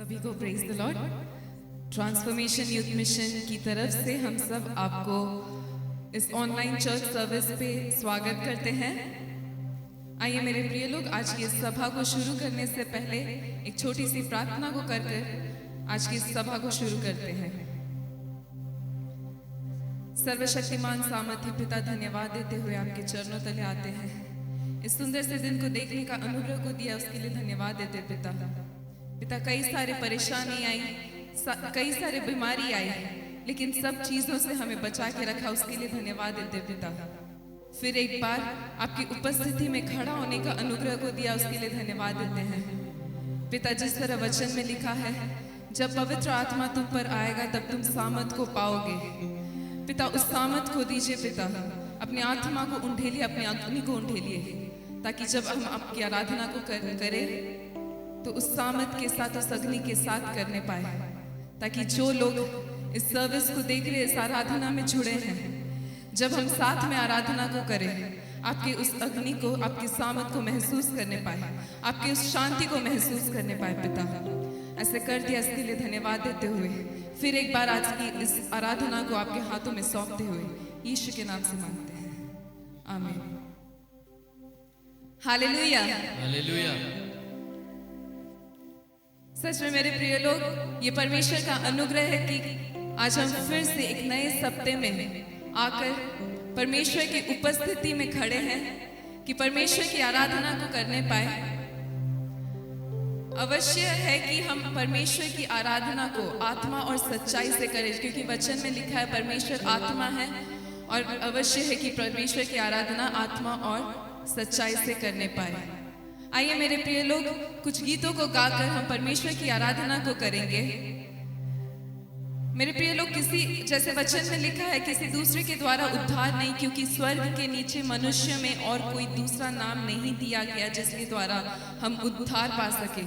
सभी को praise the Lord. Transformation youth mission की तरफ से हम सब आपको इस ऑनलाइन चर्च सर्विस पे स्वागत करते हैं। आइए मेरे प्रिय लोग, आज की इस सभा को शुरू करने से पहले एक छोटी सी प्रार्थना को कर आज की इस सभा को शुरू करते हैं। सर्वशक्तिमान सामर्थ्य पिता, धन्यवाद देते हुए आपके चरणों तले आते हैं। इस सुंदर से दिन को देखने का अनुग्रह को दिया, उसके लिए धन्यवाद देते पिता। कई सारे परेशानी आई, कई सारे बीमारी आई, लेकिन सब चीजों से हमें बचा के रखा, उसके लिए धन्यवाद देते पिता। फिर एक बार आपकी उपस्थिति में खड़ा होने का अनुग्रह को दिया, उसके लिए धन्यवाद देते हैं पिता। जिस तरह वचन में लिखा है, जब पवित्र आत्मा तुम पर आएगा तब तुम सामर्थ को पाओगे। पिता, उस सामर्थ को दीजिए पिता। अपनी आत्मा को उंडेलिए, अपनी अग्नि को उंडेलिए, ताकि जब हम आपकी आराधना को करें तो उस सामर्थ के साथ, उस अग्नि के साथ करने पाए, ताकि जो लोग इस सर्विस को देख रहे, इस आराधना में जुड़े हैं, जब हम साथ में आराधना को करें, आपके उस अग्नि को, आपकी सामर्थ को महसूस करने पाए, आपके उस शांति को महसूस करने पाए पिता। ऐसे कर दिया, इसके लिए धन्यवाद देते हुए फिर एक बार आज की इस आराधना को आपके हाथों में सौंपते हुए यीशु के नाम से मांगते हैं, आमीन। Hallelujah, hallelujah. सच में मेरे प्रिय लोग, ये परमेश्वर का अनुग्रह है कि आज हम फिर से एक नए सप्ताह में आकर परमेश्वर की उपस्थिति में खड़े हैं कि परमेश्वर की आराधना को करने पाए। अवश्य है कि हम परमेश्वर की आराधना को आत्मा और सच्चाई से करें, क्योंकि वचन में लिखा है परमेश्वर आत्मा है, और अवश्य है कि परमेश्वर की आराधना आत्मा और सच्चाई से करने पाए। आइए मेरे प्रिय लोग, कुछ गीतों को गाकर हम परमेश्वर की आराधना को करेंगे। मेरे प्रिय लोग, किसी, जैसे वचन में लिखा है, किसी दूसरे के द्वारा उद्धार नहीं, क्योंकि स्वर्ग के नीचे मनुष्य में और कोई दूसरा नाम नहीं दिया गया जिसके द्वारा हम उद्धार पा सके।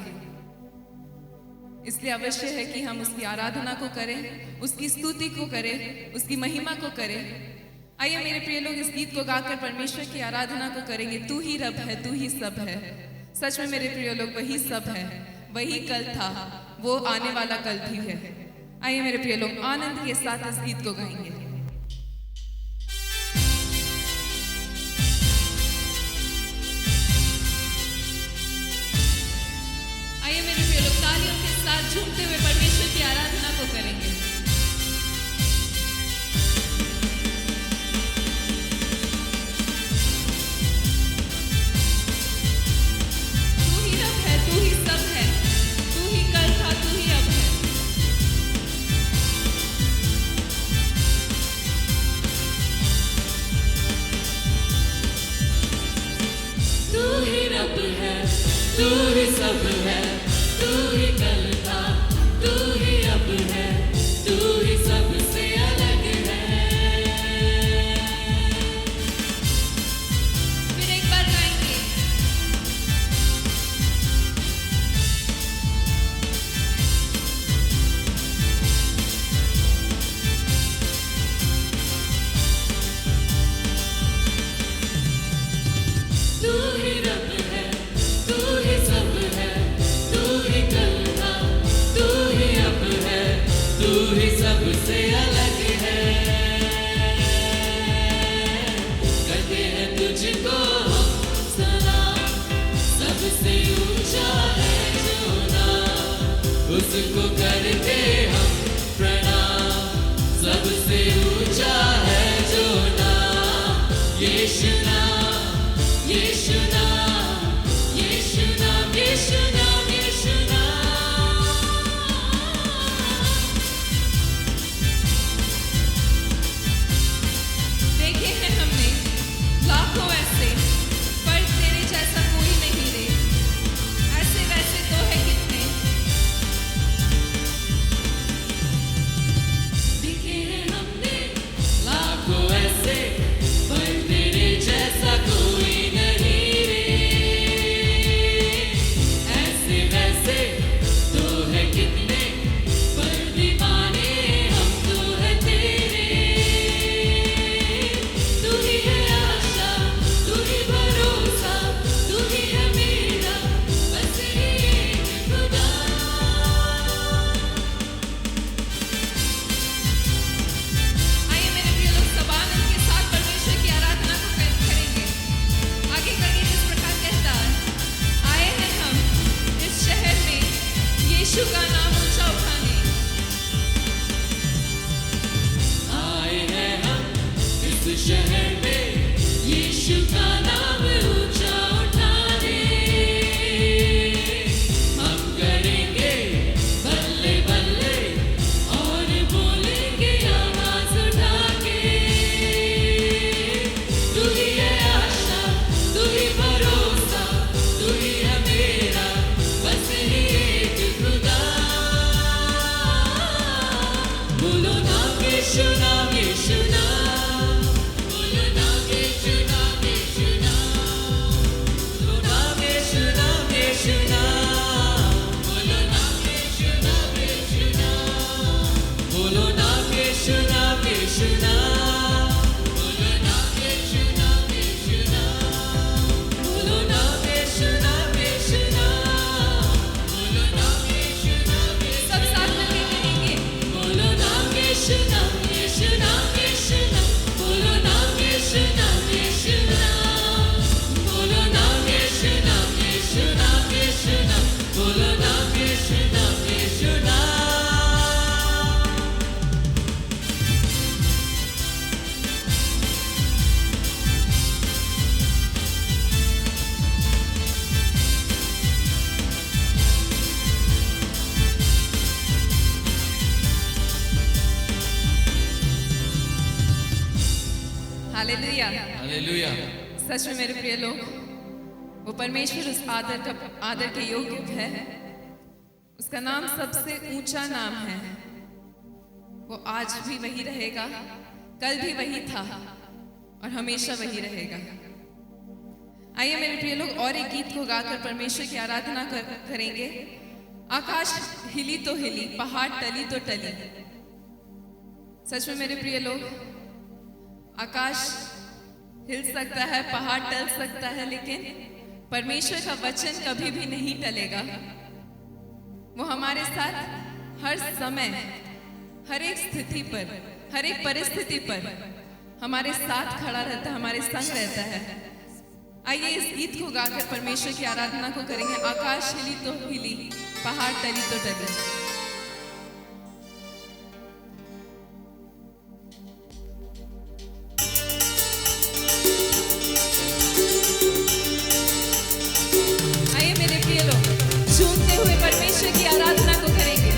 इसलिए अवश्य है कि हम उसकी आराधना को करें, उसकी स्तुति को करें, उसकी महिमा को करें। आइए मेरे प्रिय लोग, इस गीत को गाकर परमेश्वर की आराधना को करेंगे। तू ही रब है, तू ही सब है। सच में मेरे प्रिय लोग, वही सब है, वही कल था, वो आने वाला कल भी है। आइए मेरे प्रिय लोग, आनंद के साथ इस गीत को गाएंगे। आइए मेरे प्रिय लोग, तालियों के साथ झूमते हुए परमेश्वर की आराधना को करेंगे। तू ही सब है, तू ही कल था, तू ही अब है, तू ही सबसे अलग है। फिर एक बार गाएंगे। तू ही रब है, तू ही सब है, तू ही कल था, शहर में यीशु का नाम ऊंचा उठाने हम करेंगे बल्ले बल्ले और बोलेंगे आवाज उठा के तू ही है आशा तू ही भरोसा तू ही है मेरा बस ही एक खुदा बोलो नाम यीशु नाम यीशु नाम बोलो नाम यीशु नाम यीशु नाम बोलो नाम यीशु नाम यीशु नाम बोलो नाम यीशु नाम यीशु नाम बोलो नाम यीशु नाम यीशु नाम बोलो नाम यीशु नाम यीशु नाम बोलो नाम यीशु नाम यीशु नाम बोलो नाम यीशु नाम यीशु सब साथ मिलके कहेंगे बोलो नाम यीशु नाम यीशु नाम यीशु नाम बोलो नाम यीशु नाम यीशु नाम बोलो नाम यीशु नाम यीशु नाम यीशु नाम बोलो नाम यीशु नाम यीशु नाम हालेलुया। हालेलुया सच में मेरे प्रिय लोग, वो परमेश्वर उस आदर के योग्य है। उसका नाम सबसे ऊंचा नाम है। वो आज भी वही रहेगा, कल भी वही था और हमेशा वही रहेगा। आइए मेरे प्रिय लोग, और एक गीत को गाकर परमेश्वर की आराधना करेंगे। आकाश हिली तो हिली, पहाड़ टली तो टली। सच में मेरे प्रिय लोग, आकाश हिल सकता है, पहाड़ टल सकता है, लेकिन परमेश्वर का वचन कभी भी नहीं टलेगा। वो हमारे साथ हर समय, हर एक स्थिति पर, हर एक परिस्थिति पर हमारे साथ खड़ा रहता है, हमारे संग रहता है। आइए इस गीत को गाकर परमेश्वर की आराधना को करेंगे। आकाश हिली तो हिली, पहाड़ टली तो टली। आइए मेरे प्रिय लोग, झूमते हुए परमेश्वर की आराधना को करेंगे।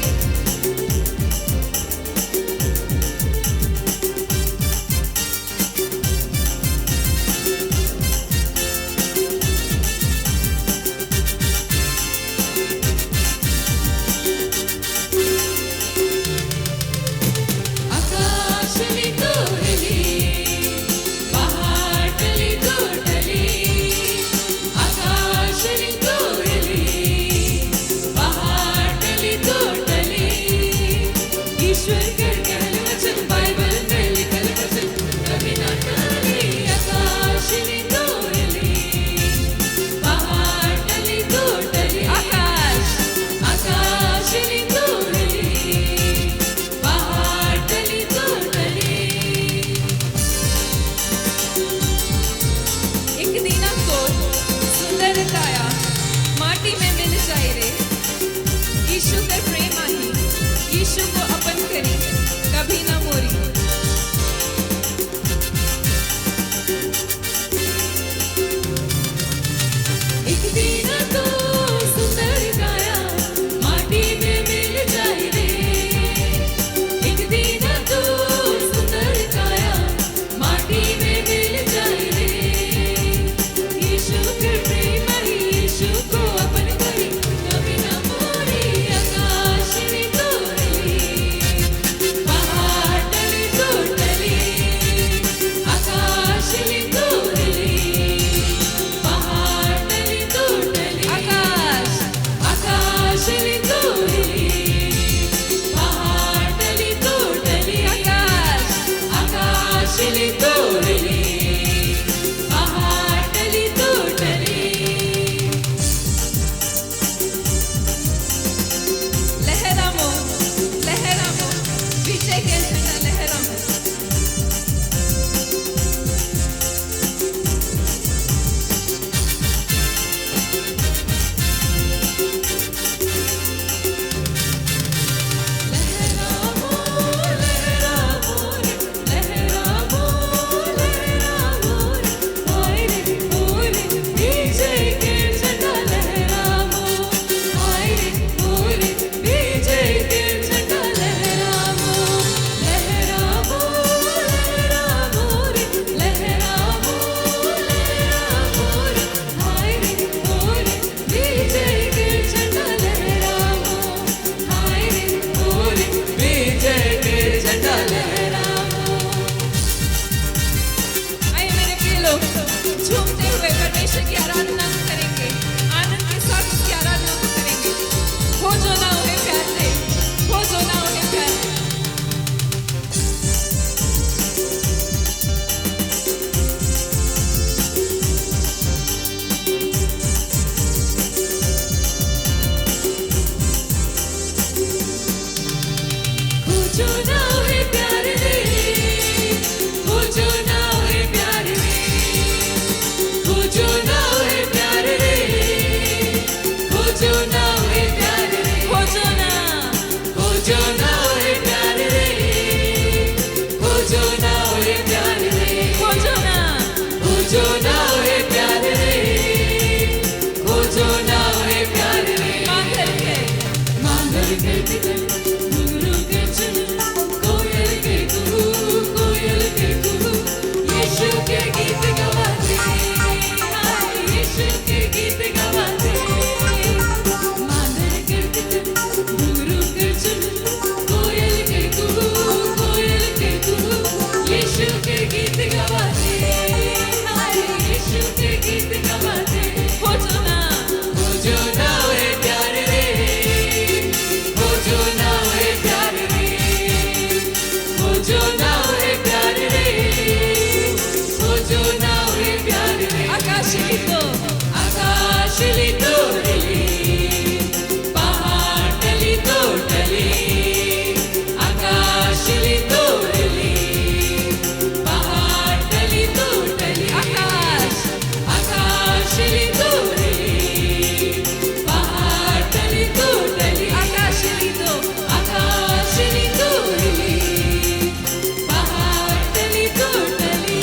को टली।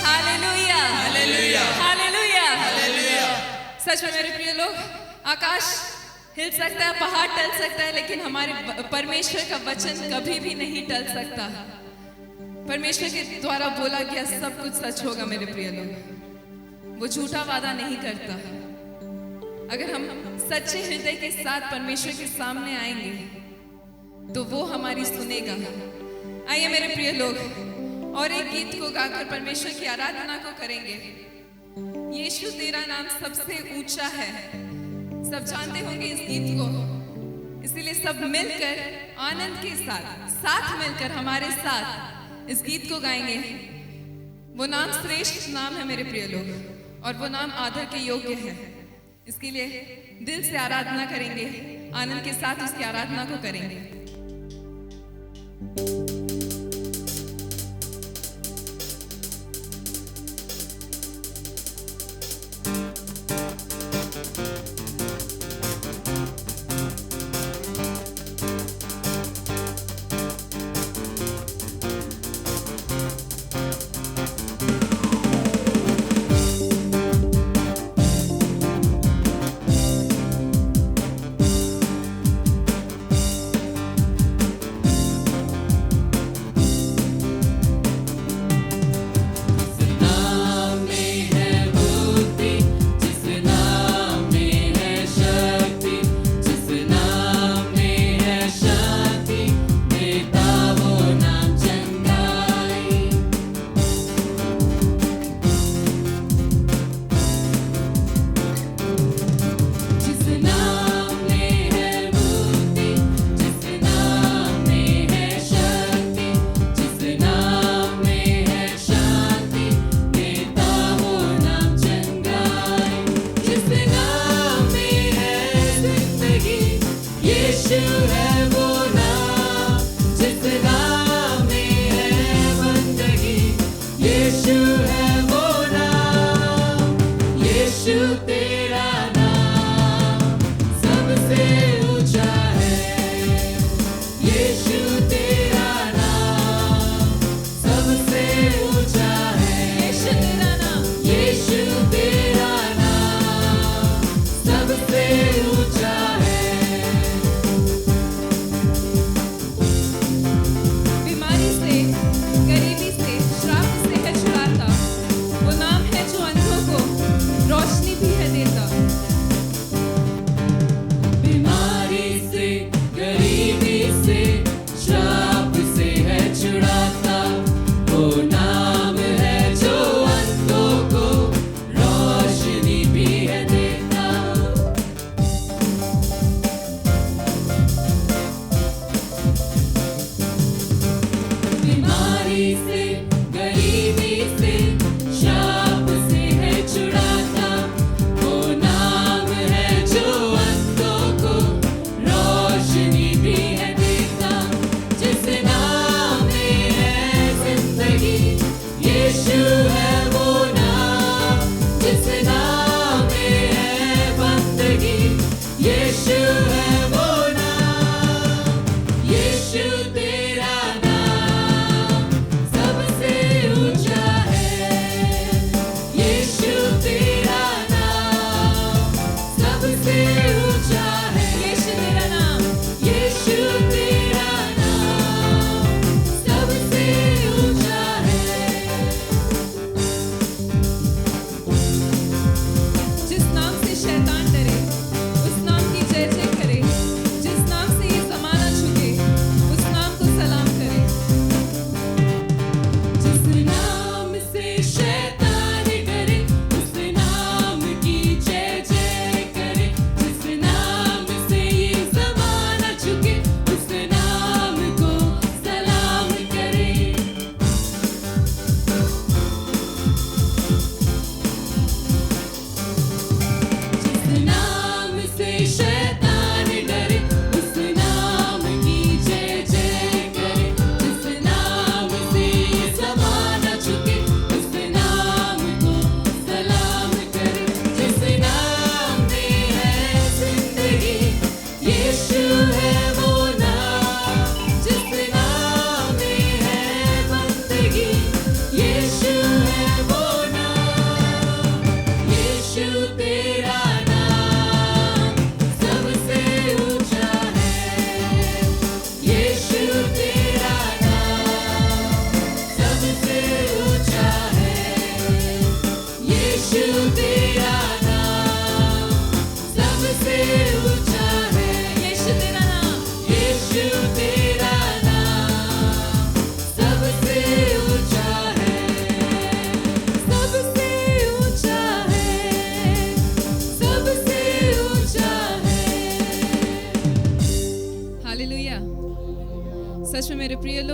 Hallelujah, hallelujah, hallelujah, hallelujah. सच में मेरे प्रिय लोग, आकाश हिल सकता है, पहाड़ टल सकता है, लेकिन हमारे परमेश्वर का वचन कभी भी नहीं टल सकता। परमेश्वर के द्वारा बोला गया सब कुछ सच होगा मेरे प्रिय लोग। वो झूठा वादा नहीं करता। अगर हम सच्चे हृदय के साथ परमेश्वर के सामने आएंगे तो वो हमारी सुनेगा। आइए मेरे प्रिय लोग, और एक गीत को गाकर परमेश्वर की आराधना को करेंगे। यीशु तेरा नाम सबसे ऊंचा है। सब जानते होंगे इस गीत को, इसीलिए सब मिलकर आनंद के साथ मिलकर हमारे साथ इस गीत को गाएंगे। वो नाम श्रेष्ठ नाम है मेरे प्रिय लोग, और वो नाम आदर के योग्य है। इसके लिए दिल से आराधना करेंगे, आनंद के साथ उसकी आराधना को करेंगे।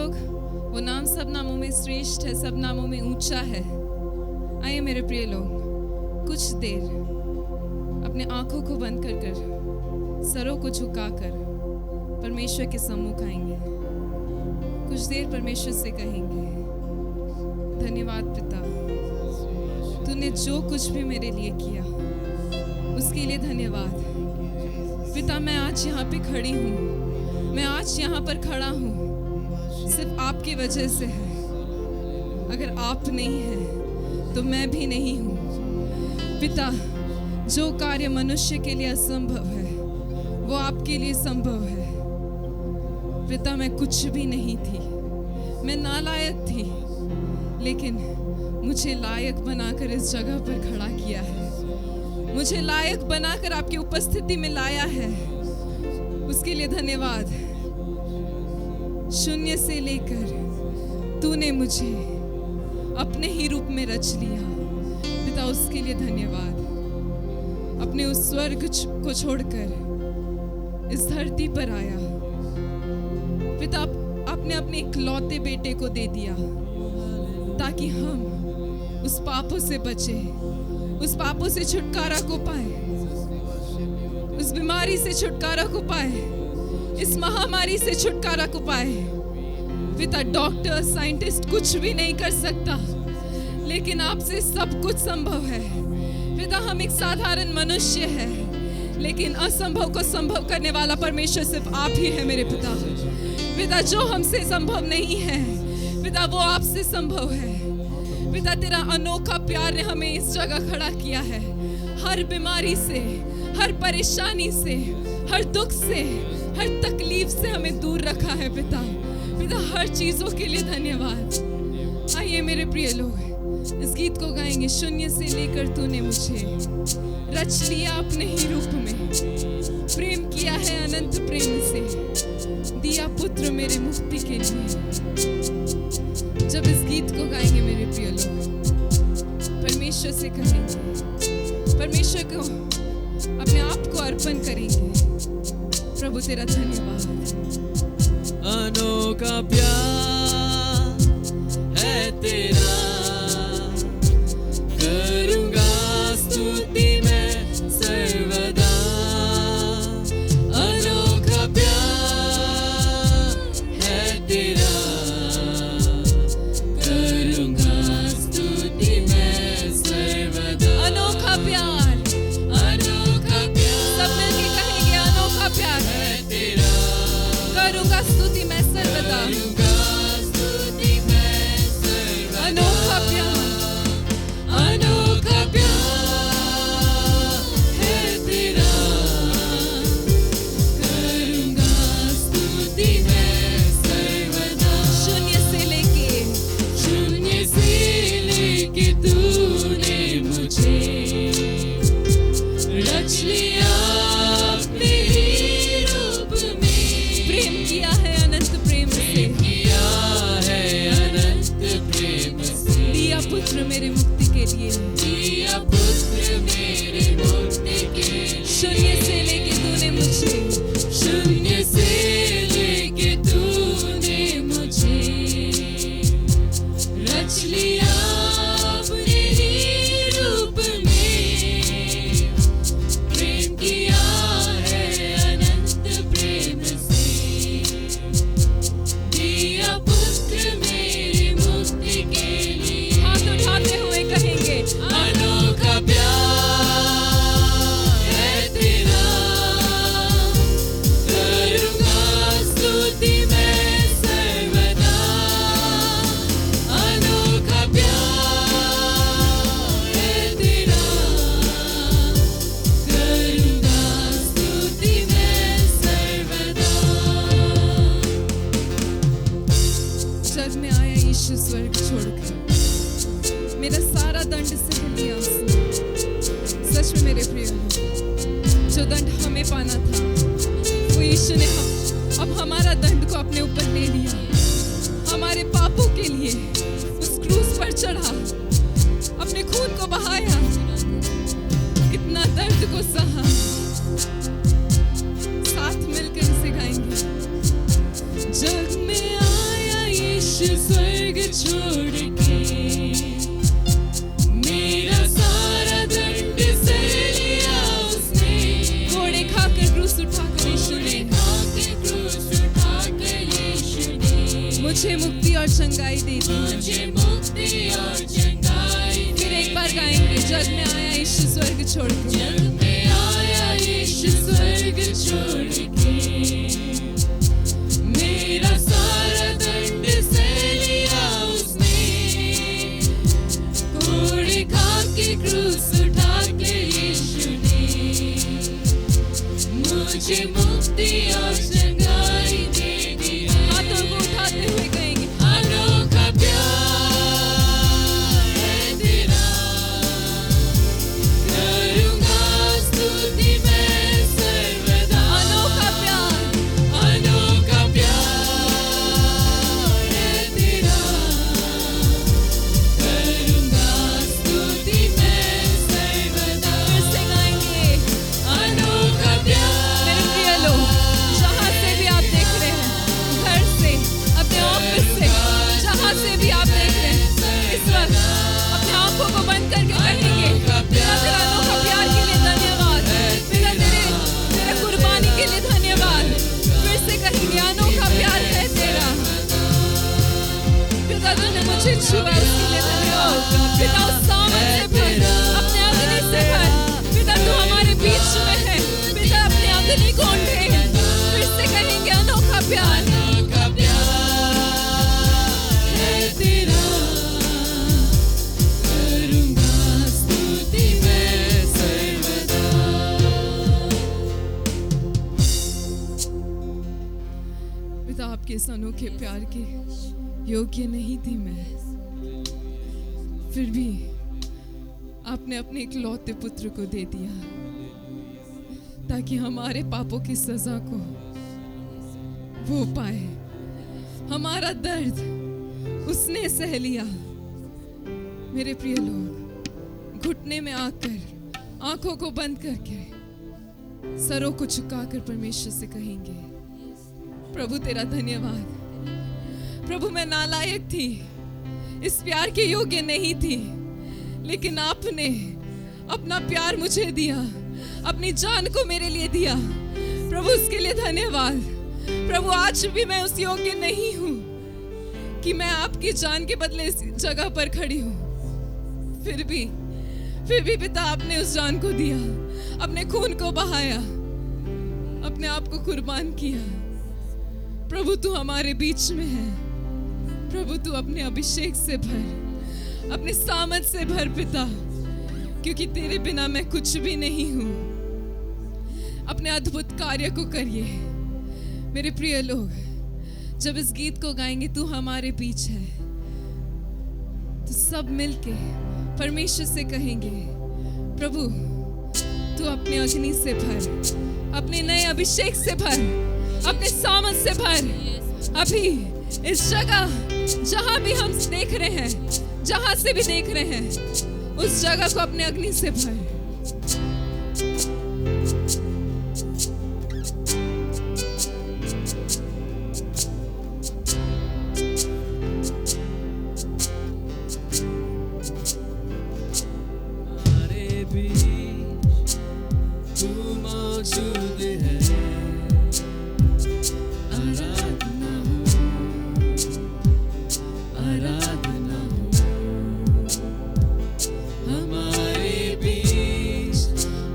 लोग, वो नाम सब नामों में श्रेष्ठ है, सब नामों में ऊंचा है। आइए मेरे प्रिय लोग, कुछ देर अपने आंखों को बंद कर कर, सरों को झुकाकर परमेश्वर के सम्मुख आएंगे। कुछ देर परमेश्वर से कहेंगे, धन्यवाद पिता, तूने जो कुछ भी मेरे लिए किया उसके लिए धन्यवाद। पिता, मैं आज यहाँ पे खड़ी हूँ, मैं आज यहाँ पर खड़ा हूँ सिर्फ आपकी वजह से है। अगर आप नहीं हैं तो मैं भी नहीं हूँ। पिता, जो कार्य मनुष्य के लिए असंभव है वो आपके लिए संभव है। पिता, मैं कुछ भी नहीं थी, मैं नालायक थी, लेकिन मुझे लायक बनाकर इस जगह पर खड़ा किया है, मुझे लायक बनाकर आपकी उपस्थिति में लाया है। उसके लिए धन्यवाद। शून्य से लेकर तूने मुझे अपने ही रूप में रच लिया। पिता, उसके लिए धन्यवाद। अपने उस स्वर्ग को छोड़कर इस धरती पर आया। पिता, आपने अपने इकलौते बेटे को दे दिया ताकि हम उस पापों से बचे, उस पापों से छुटकारा को पाए, उस बीमारी से छुटकारा को पाए, इस महामारी से छुटकारा को पाए। पिता, डॉक्टर साइंटिस्ट कुछ भी नहीं कर सकता, लेकिन आपसे सब कुछ संभव है। पिता, हम एक साधारण मनुष्य है, लेकिन असंभव को संभव करने वाला परमेश्वर सिर्फ आप ही है मेरे पिता। पिता, जो हमसे संभव नहीं है पिता, वो आपसे संभव है। पिता, तेरा अनोखा प्यार ने हमें इस जगह खड़ा किया है। हर बीमारी से, हर परेशानी से, हर दुख से, हर तकलीफ से हमें दूर रखा है पिता। पिता, हर चीजों के लिए धन्यवाद। आइए मेरे प्रिय लोग, इस गीत को गाएंगे। शून्य से लेकर तूने मुझे रच लिया अपने ही रूप में, प्रेम किया है अनंत प्रेम से, दिया पुत्र मेरे मुक्ति के लिए। जब इस गीत को गाएंगे मेरे प्रिय लोग, परमेश्वर से कहेंगे, परमेश्वर को अपने आप को अर्पण करेंगे। प्रभु, तेरा धन्यवाद। अनोखा प्यार है तेरा, करूंगा स्तुति मैं सर्वदा। अनोखा प्यार है तेरा, करूंगा स्तुति मैं सर्वदा। अनोखा प्यार, अनोखा प्यार, सब मिलके कहेंगे, अनोखा प्यार है तेरा, करूंगा स्तुति मैं सर्वदा। करूंगा स्तुति मैं सर्वदा। अनोखा प्यार, अनोखा प्यार है तेरा, करूंगा स्तुति मैं सर्वदा। शून्य से लेके तूने मुझे रच लिया अपने ही रूप में, प्रेम किया है अनंत प्रेम से, किया है अनंत प्रेम से, दिया पुत्र मेरे मुक्ति के लिए, दिया पुत्र मेरे मुक्ति के लिए। शून्य से लेके तूने मुझे, शून्य से लेके तूने मुझे रच लिया अपने ही रूप में, प्रेम किया है अनंत प्रेम से, दिया पुत्र मेरी मुक्ति के लिए। हाथ उठाते हुए कहेंगे, अनोखा प्यार है तेरा, करूंगा स्तुति मैं सर्वदा। अनोखा प्यार है तेरा, करूंगा स्तुति मैं सर्वदा। जग में आया यीशु स्वर्ग छोड़कर, मेरा सारा दंड सह लिया उसने। सच में मेरे प्रिय लोग, जो दंड हमें पाना था वो यीशु ने अब हमारा दंड को अपने ऊपर ले लिया। हमारे पापों के लिए उस क्रूस पर चढ़ा, अपने खून को बहाया, इतना दर्द को सहा। साथ मिलकर इसे गाएंगे। जग में आया स्वर्ग छोड़ के मेरा सारा दंड सह लिया उसने। घोड़े खाकर क्रूस उठाकर यीशु ने, खाके क्रूस उठाकर यीशु ने मुझे मुक्ति और चंगाई दे दी। मुझे मुक्ति और चंगाई दे। फिर एक बार गाएंगे, जग में आया यीशु स्वर्ग छोड़ के। जग में आया यीशु स्वर्ग छोड़ के मेरा सारा दंड सह लिया उसने। घोड़े खाके क्रूस उठा के यीशु ने मुझे मुक्ति और चंगाई दे दी। हाथों को उठाते हुए कहेंगे, अनोखा प्यार है तेरा, करूँगा स्तुति मैं सर्वदा। अनोखा प्यार, अनोखा प्यार है तेरा, करूँगा स्तुति मैं सर्वदा। फिर से गाएंगे, अनोखा प्यार। मेरे प्रिय लोग, जहाँ से भी आप देख रहे हैं, घर से, अपने ऑफिस से, जहाँ से भी आप देख रहे हैं, इस वक्त अपने आंखों को बंद करके कहेंगे, पिता तेरा अनोखा प्यार के लिए धन्यवाद, पिता तेरे कुर्बानी के लिए धन्यवाद। फिर से कहेंगे, अनोखा प्यार है तेरा, पिता तूने मुझे छुआ उसके लिए धन्यवाद। पिता उस सामन से भर, अपने अग्नि से भर, पिता तू हमारे बीच में है, पिता अपने अग्नि को ढे। फिर से कहेंगे, अनोखा प्यार, अनोखा प्यार है तेरा, करूँगा स्तुति मैं सर्वदा। पिता आपके इस अनोखे प्यार के योग्य नहीं थी मैं, फिर भी आपने अपने इकलौते पुत्र को दे दिया ताकि हमारे पापों की सजा को वो पाए। हमारा दर्द उसने सह लिया। मेरे प्रिय लोग, घुटने में आकर, आंखों को बंद करके, सरों को झुकाकर परमेश्वर से कहेंगे, प्रभु तेरा धन्यवाद। प्रभु मैं नालायक थी, इस प्यार के योग्य नहीं थी, लेकिन आपने अपना प्यार मुझे दिया, अपनी जान को मेरे लिए दिया। प्रभु उसके लिए धन्यवाद। प्रभु आज भी मैं उस योग्य नहीं हूं कि मैं आपकी जान के बदले इस जगह पर खड़ी हूं, फिर भी पिता आपने उस जान को दिया, अपने खून को बहाया, अपने आप को कुर्बान किया। प्रभु तू हमारे बीच में है। प्रभु तू अपने अभिषेक से भर, अपने सामर्थ से भर पिता, क्योंकि तेरे बिना मैं कुछ भी नहीं हूं। अपने अद्भुत कार्य को करिए। मेरे प्रिय लोग, जब इस गीत को गाएंगे, तू हमारे बीच है, तो सब मिलके परमेश्वर से कहेंगे, प्रभु तू अपने अग्नि से भर, अपने नए अभिषेक से भर, अपने सामर्थ से भर। अभी इस जगह जहां भी हम देख रहे हैं, जहां से भी देख रहे हैं, उस जगह को अपने अग्नि से भर। हमारे बीच तू मौजूद है, आराधना हो, आराधना हो। हमारे बीच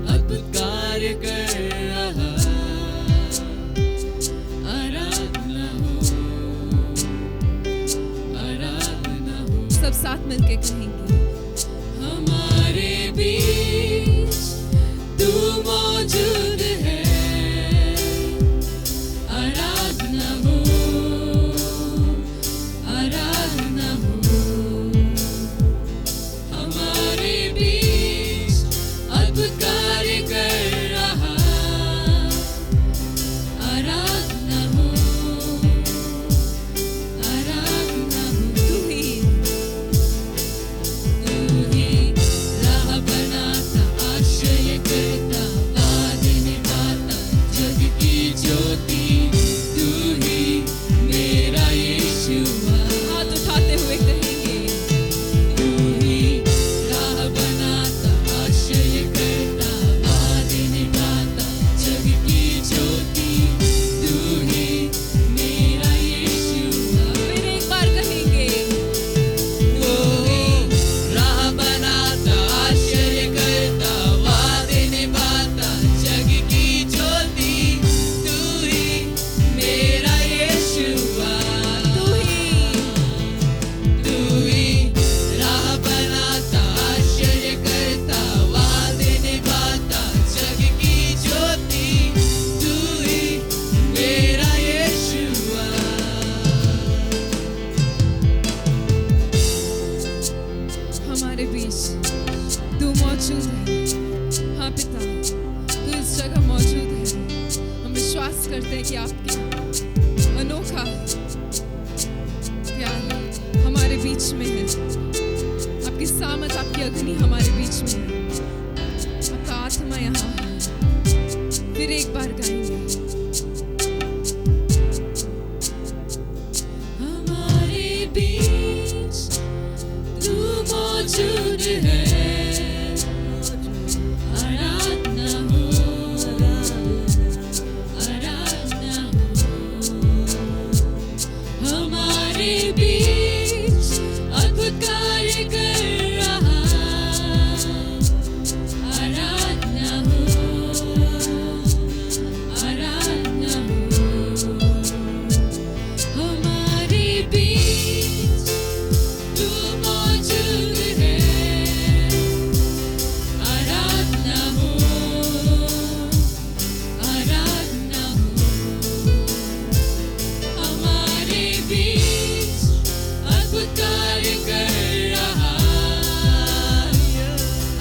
अद्भुत कार्य कर रहा, आराधना हो, आराधना हो। सब साथ मिलके कहेंगे, हमारे बीच तू मौजूद है, आराधना हो, आराधना हो। हमारे बीच अद्भुत कार्य कर रहा, आराधना हो, आराधना हो। तू ही राह बनाता, आश्रय करता, वाद बीच तू मौजूद है। हाँ पिता, तू इस जगह मौजूद है। हम विश्वास करते हैं कि आपके अनोखा प्यार हमारे बीच में है, आपकी सामत, आपकी अग्नि हमारे बीच में है, आपका आत्मा यहाँ है। फिर एक बार गाएंगे। हमारे बीच तू मौजूद है, आराधना हो, आराधना हो। हमारे बीच अद्भुत कार्य कर रहा, आराधना हो, आराधना हो। हमारे बीच तू मौजूद है, आराधना हो, आराधना हो। हमारे बीच अद्भुत कार्य कर रहा,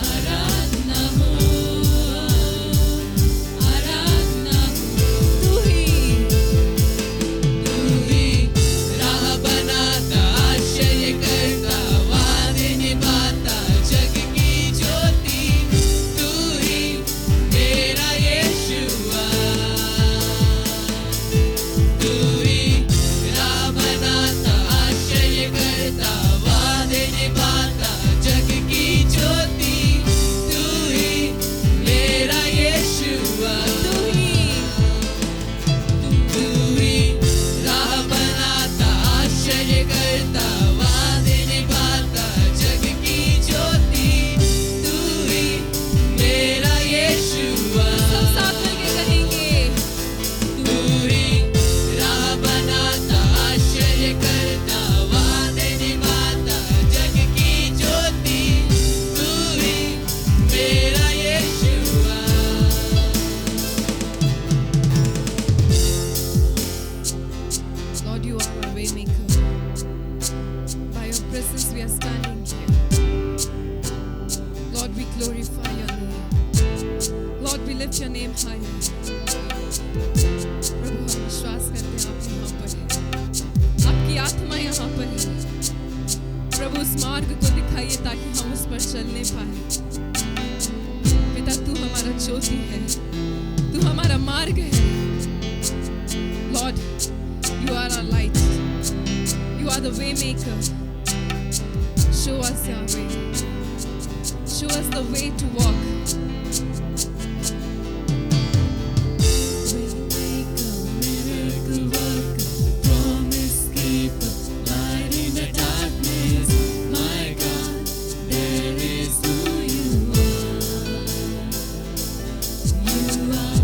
आराधना हो, आराधना हो। तू ही राह बनाता, आश्चर्य करता, वादे निभाता, जग की ज्योति। तू ही मेरा यीशुआ, तू ही राह बनाता, आश्चर्य करता, वादे निभाता, जग की ज्योति। तू ही मेरा यीशुआ, तू ही राह बनाता, आश्चर्य करता, वादे निभाता, जग की ज्योति। तू ही मेरा यीशुआ, सब साथ मिलके कहेंगे। तू ही राह बनाता, आश्चर्य करता, वादे निभाता, जग की ज्योति। तू ही मेरा यीशुआ। Lord, you are our way maker. By your presence we are standing here. Lord, we glorify your name. Lord, we lift your name higher. प्रभु, हम विश्वास करते हैं आप यहाँ पर हैं, आपकी आत्मा यहाँ पर है। प्रभु, उस मार्ग को दिखाइए ताकि हम उस पर चलने पाए। पिता, तू हमारा ज्योति है, तू हमारा मार्ग है। Lord, you are our light. You are the way maker. Show us your way. Show us the way to walk. Waymaker, miracle worker, promise keeper, light in the darkness. My God, that is who you are. You are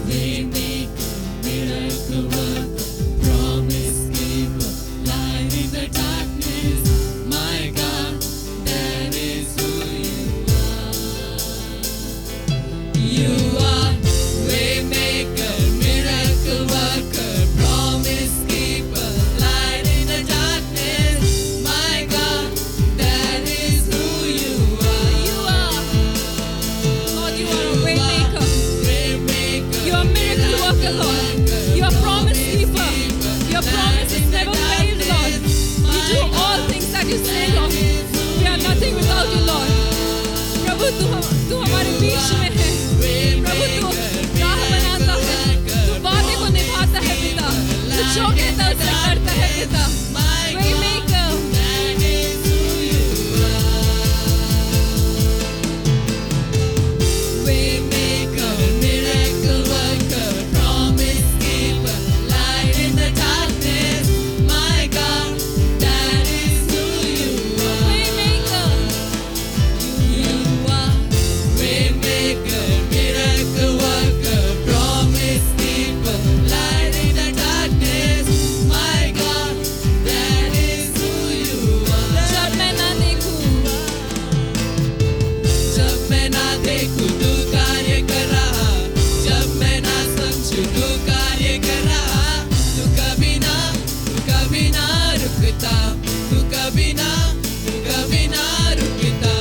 waymaker, miracle worker, promise keeper, light in the darkness. My God, that is who you are. You are waymaker, miracle worker, promise keeper, light in the darkness. My God, that is who you are. You are. Lord, you are a way maker. Waymaker, You are miracle worker, Lord. You are promise keeper. Your promises never fail, Lord. You do all things that you say, Lord. We are nothing without you, Lord. प्रभु, तू हमारे बीच में है। प्रभु, तू राह बनाता है, तू वादे को निभाता है पिता, तू जो कहता है उसे करता है पिता। Way maker. that is who you are. Waymaker, miracle worker, promise keeper, light in the darkness. My God, that is who you are. Way maker. You are waymaker, miracle worker, promise keeper, light in the darkness. My God, that is who you are. जब मैं ना देखूं, जब मैं ना देखूं तू कार्य कर रहा, जब मैं ना समझूं तू कार्य कर रहा। तू कभी ना रुकता, तू कभी ना रुकता।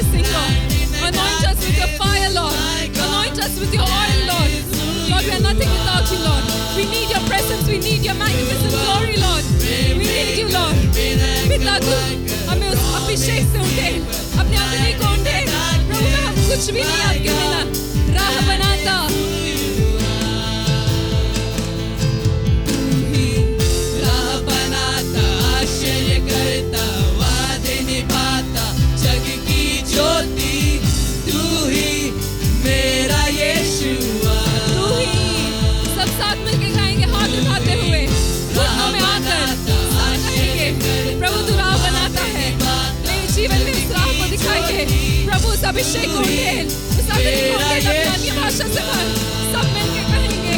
blessing, Lord. Anoint us with your fire, Lord. Anoint us with your oil, Lord. Lord, we are nothing without you, Lord. We need your presence. We need your magnificent glory, Lord. We need you, Lord. पिता तू हमें उस अभिषेक से उठे, अपने अग्नि को उठे। प्रभु में हम कुछ भी नहीं आपके बिना। राह बनाता आश्चर्य करता, वादे निभाता, जग की ज्योति तू ही मेरा यीशुआ। तू ही। सब साथ मिलके गाएंगे हाथ उठाते हुए, घुटनों में आकर कहेंगे प्रभु तू राह बनाता है, मेरे जीवन में उस राह को दिखाइए। प्रभु उस अभिषेक को उठेल, उस अग्नि को उठेल, अपनी अन्य भाषा से भर। सब मिलके कहेंगे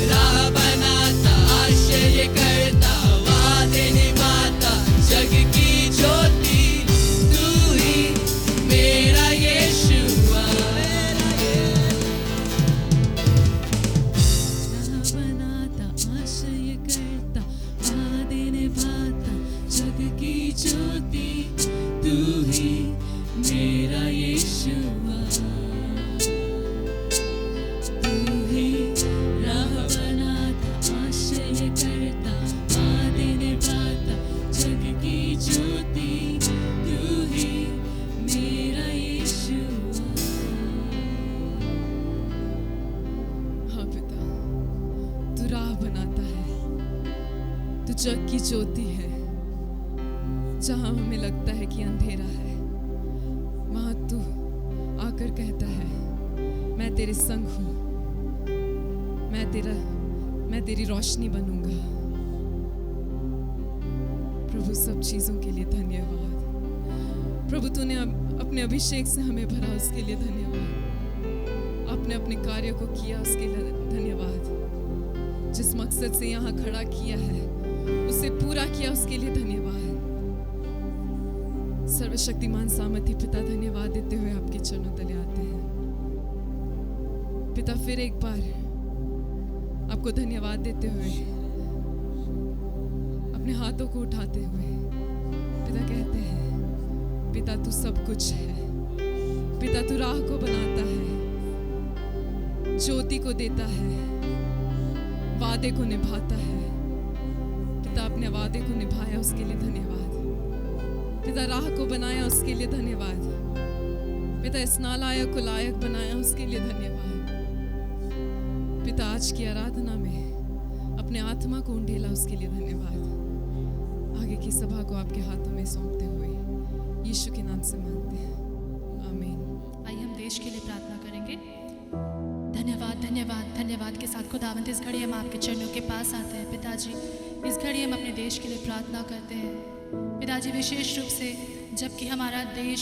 राह बनाता, आश्चर्य करता, वादे निभाता, जग की ज्योति तू ही मेरा यीशुआ। राह बनाता, आश्चर्य करता, वादे निभाता, जग की ज्योति तू ही मेरा यीशुआ। जग की ज्योति है। जहां हमें लगता है कि अंधेरा है, वहां तू आकर कहता है मैं तेरे संग हूं, मैं तेरी रोशनी बनूंगा। प्रभु सब चीजों के लिए धन्यवाद। प्रभु तूने अपने अभिषेक से हमें भरा, उसके लिए धन्यवाद। आपने अपने कार्य को किया, उसके लिए धन्यवाद। जिस मकसद से यहाँ खड़ा किया है उसे पूरा किया, उसके लिए धन्यवाद। सर्वशक्तिमान सामर्थी पिता, धन्यवाद देते हुए आपके चरणों तले आते हैं। पिता फिर एक बार आपको धन्यवाद देते हुए, अपने हाथों को उठाते हुए पिता कहते हैं पिता तू सब कुछ है। पिता तू राह को बनाता है, ज्योति को देता है, वादे को निभाता है। पिता अपने वादे को निभाया, उसके लिए धन्यवाद। पिता राह को बनाया, उसके लिए धन्यवाद। पिता इस नालायक को लायक बनाया, उसके लिए धन्यवाद। पिता आज की आराधना में अपने आत्मा को उंडेला, उसके लिए धन्यवाद। आगे की सभा को आपके हाथों में सौंपते हुए यीशु के नाम से मांगते हैं, आमीन। आइए हम देश के लिए प्रार्थना करेंगे। धन्यवाद धन्यवाद धन्यवाद के साथ खुदावंद इस घड़ी हम आपके चरणों के पास आते हैं। पिताजी इस घड़ी हम अपने देश के लिए प्रार्थना करते हैं। पिताजी विशेष रूप से जबकि हमारा देश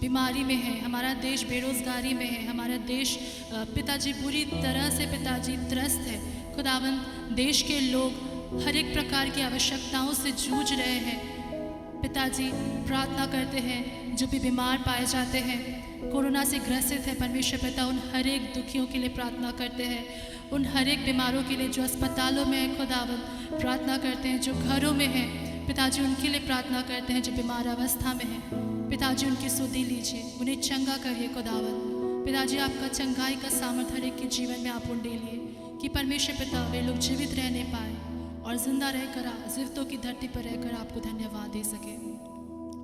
बीमारी में है, हमारा देश बेरोजगारी में है, हमारा देश पिताजी पूरी तरह से पिताजी त्रस्त है। खुदावंद देश के लोग हर एक प्रकार की आवश्यकताओं से जूझ रहे हैं। पिताजी प्रार्थना करते हैं, जो भी बीमार पाए जाते हैं, कोरोना से ग्रसित है, परमेश्वर पिता उन हर एक दुखियों के लिए प्रार्थना करते हैं। उन हर एक बीमारों के लिए जो अस्पतालों में है खुदावंद प्रार्थना करते हैं, जो घरों में है पिताजी उनके लिए प्रार्थना करते हैं, जो बीमार अवस्था में है। पिताजी उनकी सुधि लीजिए, उन्हें चंगा करिए खुदावंद। पिताजी आपका चंगाई का सामर्थ्य हर एक के जीवन में आप उंडेलिए कि परमेश्वर पिता वे लोग जीवित रहने पाए और जिंदा रहकर जीवितों की धरती पर रहकर आपको धन्यवाद दे सके।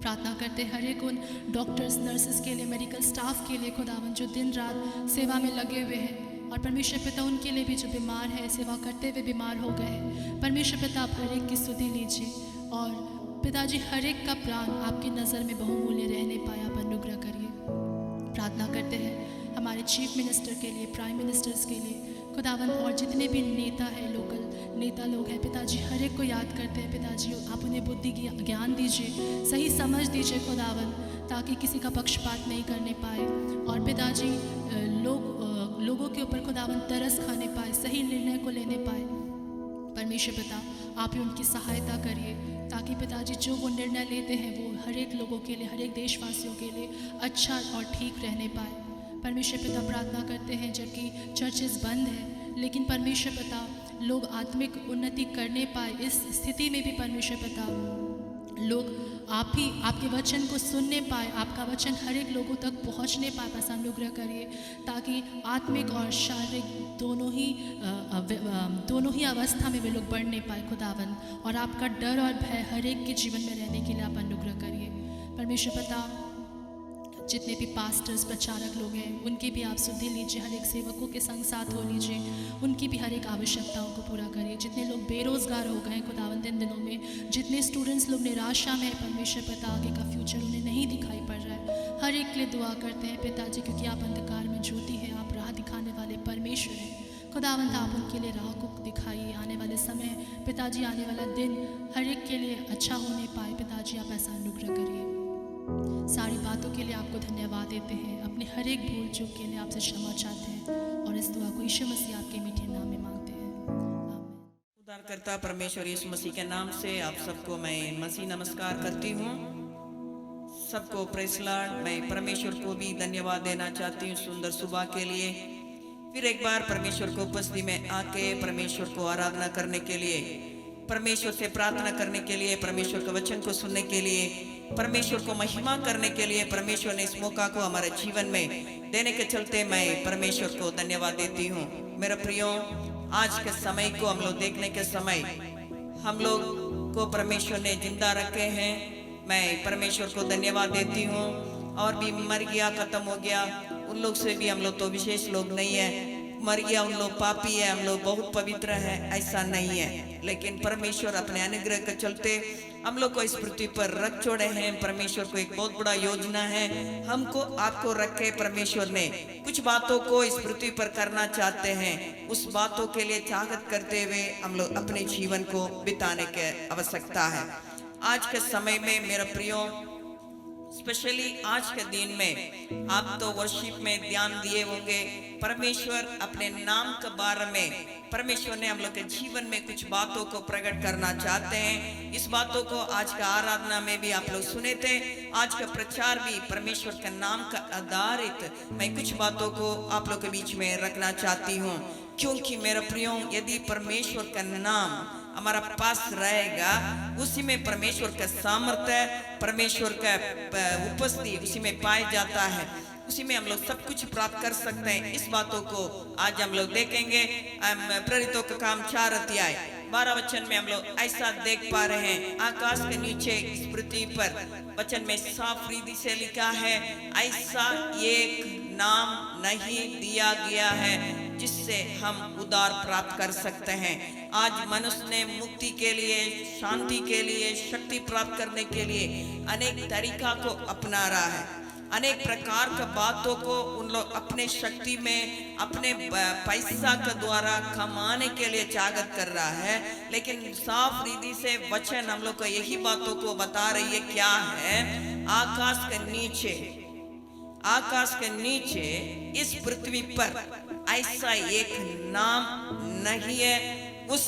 प्रार्थना करते हर एक उन डॉक्टर्स नर्सेस के लिए, मेडिकल स्टाफ के लिए खुदावंद जो दिन रात सेवा में लगे हुए हैं, और परमेश्वर पिता उनके लिए भी जो बीमार है, सेवा करते हुए बीमार हो गए। परमेश्वर पिता आप हर एक की स्तुति लीजिए और पिताजी हर एक का प्राण आपकी नज़र में बहुमूल्य रहने पाए आप अनुग्रह करिए। प्रार्थना करते हैं हमारे चीफ मिनिस्टर के लिए, प्राइम मिनिस्टर्स के लिए खुदावंद, और जितने भी नेता हैं, लोकल नेता लोग हैं पिताजी, हर एक को याद करते हैं। पिताजी आप उन्हें बुद्धि ज्ञान दीजिए, सही समझ दीजिए खुदावंद, ताकि किसी का पक्षपात नहीं करने पाए और पिताजी लोगों के ऊपर खुदावंद तरस खाने पाए, सही निर्णय को लेने पाए। परमेश्वर पिता आप ही उनकी सहायता करिए ताकि पिताजी जो वो निर्णय लेते हैं वो हर एक लोगों के लिए, हर एक देशवासियों के लिए अच्छा और ठीक रहने पाए। परमेश्वर पिता प्रार्थना करते हैं जबकि चर्चेस बंद हैं, लेकिन परमेश्वर पिता लोग आत्मिक उन्नति करने पाए, इस स्थिति में भी परमेश्वर पिता लोग आप ही आपके वचन को सुनने पाए, आपका वचन हर एक लोगों तक पहुंचने पाए। बस अनुग्रह करिए ताकि आत्मिक और शारीरिक दोनों ही अवस्था में वे लोग बढ़ने पाए खुदावन, और आपका डर और भय हर एक के जीवन में रहने के लिए आप अनुग्रह करिए परमेश्वर पिता। जितने भी पास्टर्स प्रचारक लोग हैं उनकी भी आप सुधि लीजिए, हर एक सेवकों के संग साथ हो लीजिए, उनकी भी हर एक आवश्यकताओं को पूरा करिए। जितने लोग बेरोजगार हो गए खुदावंद इन दिनों में, जितने स्टूडेंट्स लोग निराशा में परमेश्वर पिता आगे का फ्यूचर उन्हें नहीं दिखाई पड़ रहा है, हर एक के लिए दुआ करते हैं पिताजी, क्योंकि आप अंधकार में ज्योति है, आप राह दिखाने वाले परमेश्वर हैं खुदावंद। आप उनके लिए राह को दिखाइए, आने वाले समय पिताजी, आने वाला दिन हर एक के लिए अच्छा होने पाए पिताजी, आप ऐसा अनुग्रह करिए। सारी बातों के लिए आपको धन्यवाद देते हैं, अपने हर एक भूल चूक के लिए आपसे क्षमा चाहते हैं, और इस दुआ को यीशु मसीह आपके मीठे नाम में मांगते हैं, आमीन। उद्धारकर्ता परमेश्वर यीशु मसीह के नाम से आप सबको मैं मसीह नमस्कार करती हूँ। सबको प्रेज़ लॉर्ड। मैं परमेश्वर को भी धन्यवाद देना चाहती हूँ सुंदर सुबह के लिए। फिर एक बार परमेश्वर को उपस्थिति में आके परमेश्वर को आराधना करने के लिए, परमेश्वर से प्रार्थना करने के लिए, परमेश्वर के वचन को सुनने के लिए, परमेश्वर को महिमा करने के लिए परमेश्वर ने इस मौका को हमारे जीवन में देने के चलते मैं परमेश्वर को धन्यवाद देती हूँ। मेरे प्रियो, आज के समय को हम लोग देखने के समय हम लोग को परमेश्वर ने जिंदा रखे हैं, मैं परमेश्वर को धन्यवाद देती हूँ। और भी मर गया, खत्म हो गया, उन लोग से भी हम लोग तो विशेष लोग नहीं है। मर गया उन लोग पापी है, हम लोग बहुत पवित्र है, ऐसा नहीं है। लेकिन परमेश्वर अपने अनुग्रह के चलते हम लोग को इस पृथ्वी पर रख छोड़े हैं। परमेश्वर को एक बहुत बड़ा योजना है, हमको आपको रखे परमेश्वर ने कुछ बातों को इस पृथ्वी पर करना चाहते हैं। उस बातों के लिए चाहत करते हुए हम लोग अपने जीवन को बिताने की आवश्यकता है। आज के समय में मेरा प्रियो, स्पेशली आज के दिन में आप तो वर्शिप में ध्यान दिए होंगे। परमेश्वर अपने नाम के बारे में परमेश्वर ने हम लोग के जीवन में कुछ बातों को प्रकट करना चाहते हैं। इस बातों को आज का आराधना में भी आप लोग सुने थे। आज का प्रचार भी परमेश्वर के नाम का आधारित मैं कुछ बातों को आप लोग के बीच में रखना चाहती हूँ, क्योंकि मेरा प्रियो, यदि परमेश्वर का नाम हमारा पास रहेगा, उसी में परमेश्वर का सामर्थ्य, परमेश्वर का उपस्थिति उसी में पाया जाता है, उसी में हम लोग सब कुछ प्राप्त कर सकते हैं। इस बातों को आज हम लोग देखेंगे। प्रेरितों का काम 4 अध्याय 12 वचन में हम लोग ऐसा देख पा रहे हैं, आकाश के नीचे इस पृथ्वी पर वचन में साफ रीति से लिखा है, ऐसा एक नाम नहीं दिया गया है जिससे हम उद्धार प्राप्त कर सकते हैं। आज मनुष्य ने मुक्ति के लिए, शांति के लिए, शक्ति प्राप्त करने के लिए अनेक तरीका को अपना रहा है, अनेक प्रकार का बातों को उन लोग अपने शक्ति में, अपने पैसा के द्वारा कमाने के लिए चाहत कर रहा है। लेकिन साफ रीति से वचन हम लोग को यही बातों को बता रही है, क्या है, आकाश के नीचे इस पृथ्वी पर ऐसा एक नाम नहीं है, उस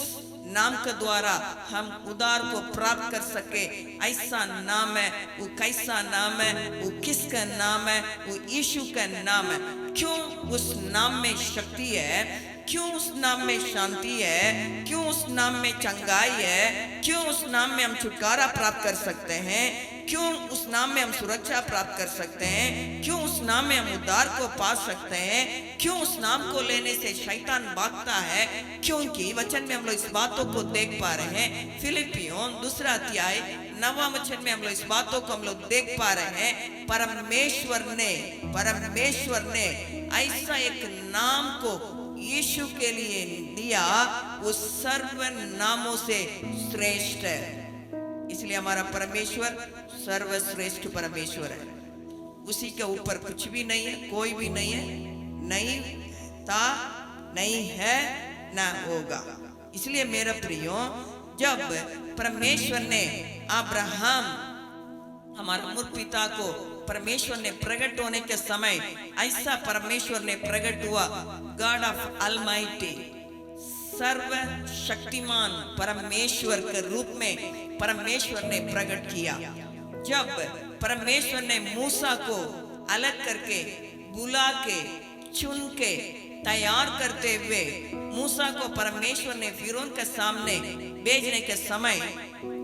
नाम के द्वारा हम उद्धार को प्राप्त कर सके। ऐसा नाम है, वो कैसा नाम है, वो किसका नाम है, वो यीशु का नाम है। क्यों उस नाम में शक्ति है, क्यों उस नाम में शांति है, क्यों उस नाम में चंगाई है, क्यों उस नाम में हम छुटकारा प्राप्त कर सकते हैं, क्यों उस नाम में हम सुरक्षा प्राप्त कर सकते हैं, क्यों उस नाम में हम उद्धार को पा सकते हैं, क्यों उस नाम को लेने से शैतान भागता है। क्योंकि वचन में हम लोग इस बातों को देख पा रहे हैं। फिलिपियों 2 अध्याय 9 वचन में हम लोग इस बातों को हम लोग देख पा रहे हैं। परमेश्वर ने ऐसा एक नाम को यीशु के लिए दिया, वो सर्व नामों से श्रेष्ठ है। इसलिए हमारा परमेश्वर सर्वश्रेष्ठ परमेश्वर है, उसी के ऊपर कुछ भी नहीं है, कोई भी नहीं है, नहीं था, नहीं है, ना होगा। इसलिए मेरा प्रियो, जब परमेश्वर ने अब्राहम हमारे मूल पिता को परमेश्वर ने प्रकट होने के समय ऐसा परमेश्वर ने प्रकट हुआ, गॉड ऑफ अलमाइटी, सर्वशक्तिमान परमेश्वर के रूप में परमेश्वर ने प्रकट किया। जब परमेश्वर ने मूसा को अलग करके, बुला के, चुन के तैयार करते हुए मूसा को परमेश्वर ने फिरौन के सामने भेजने के समय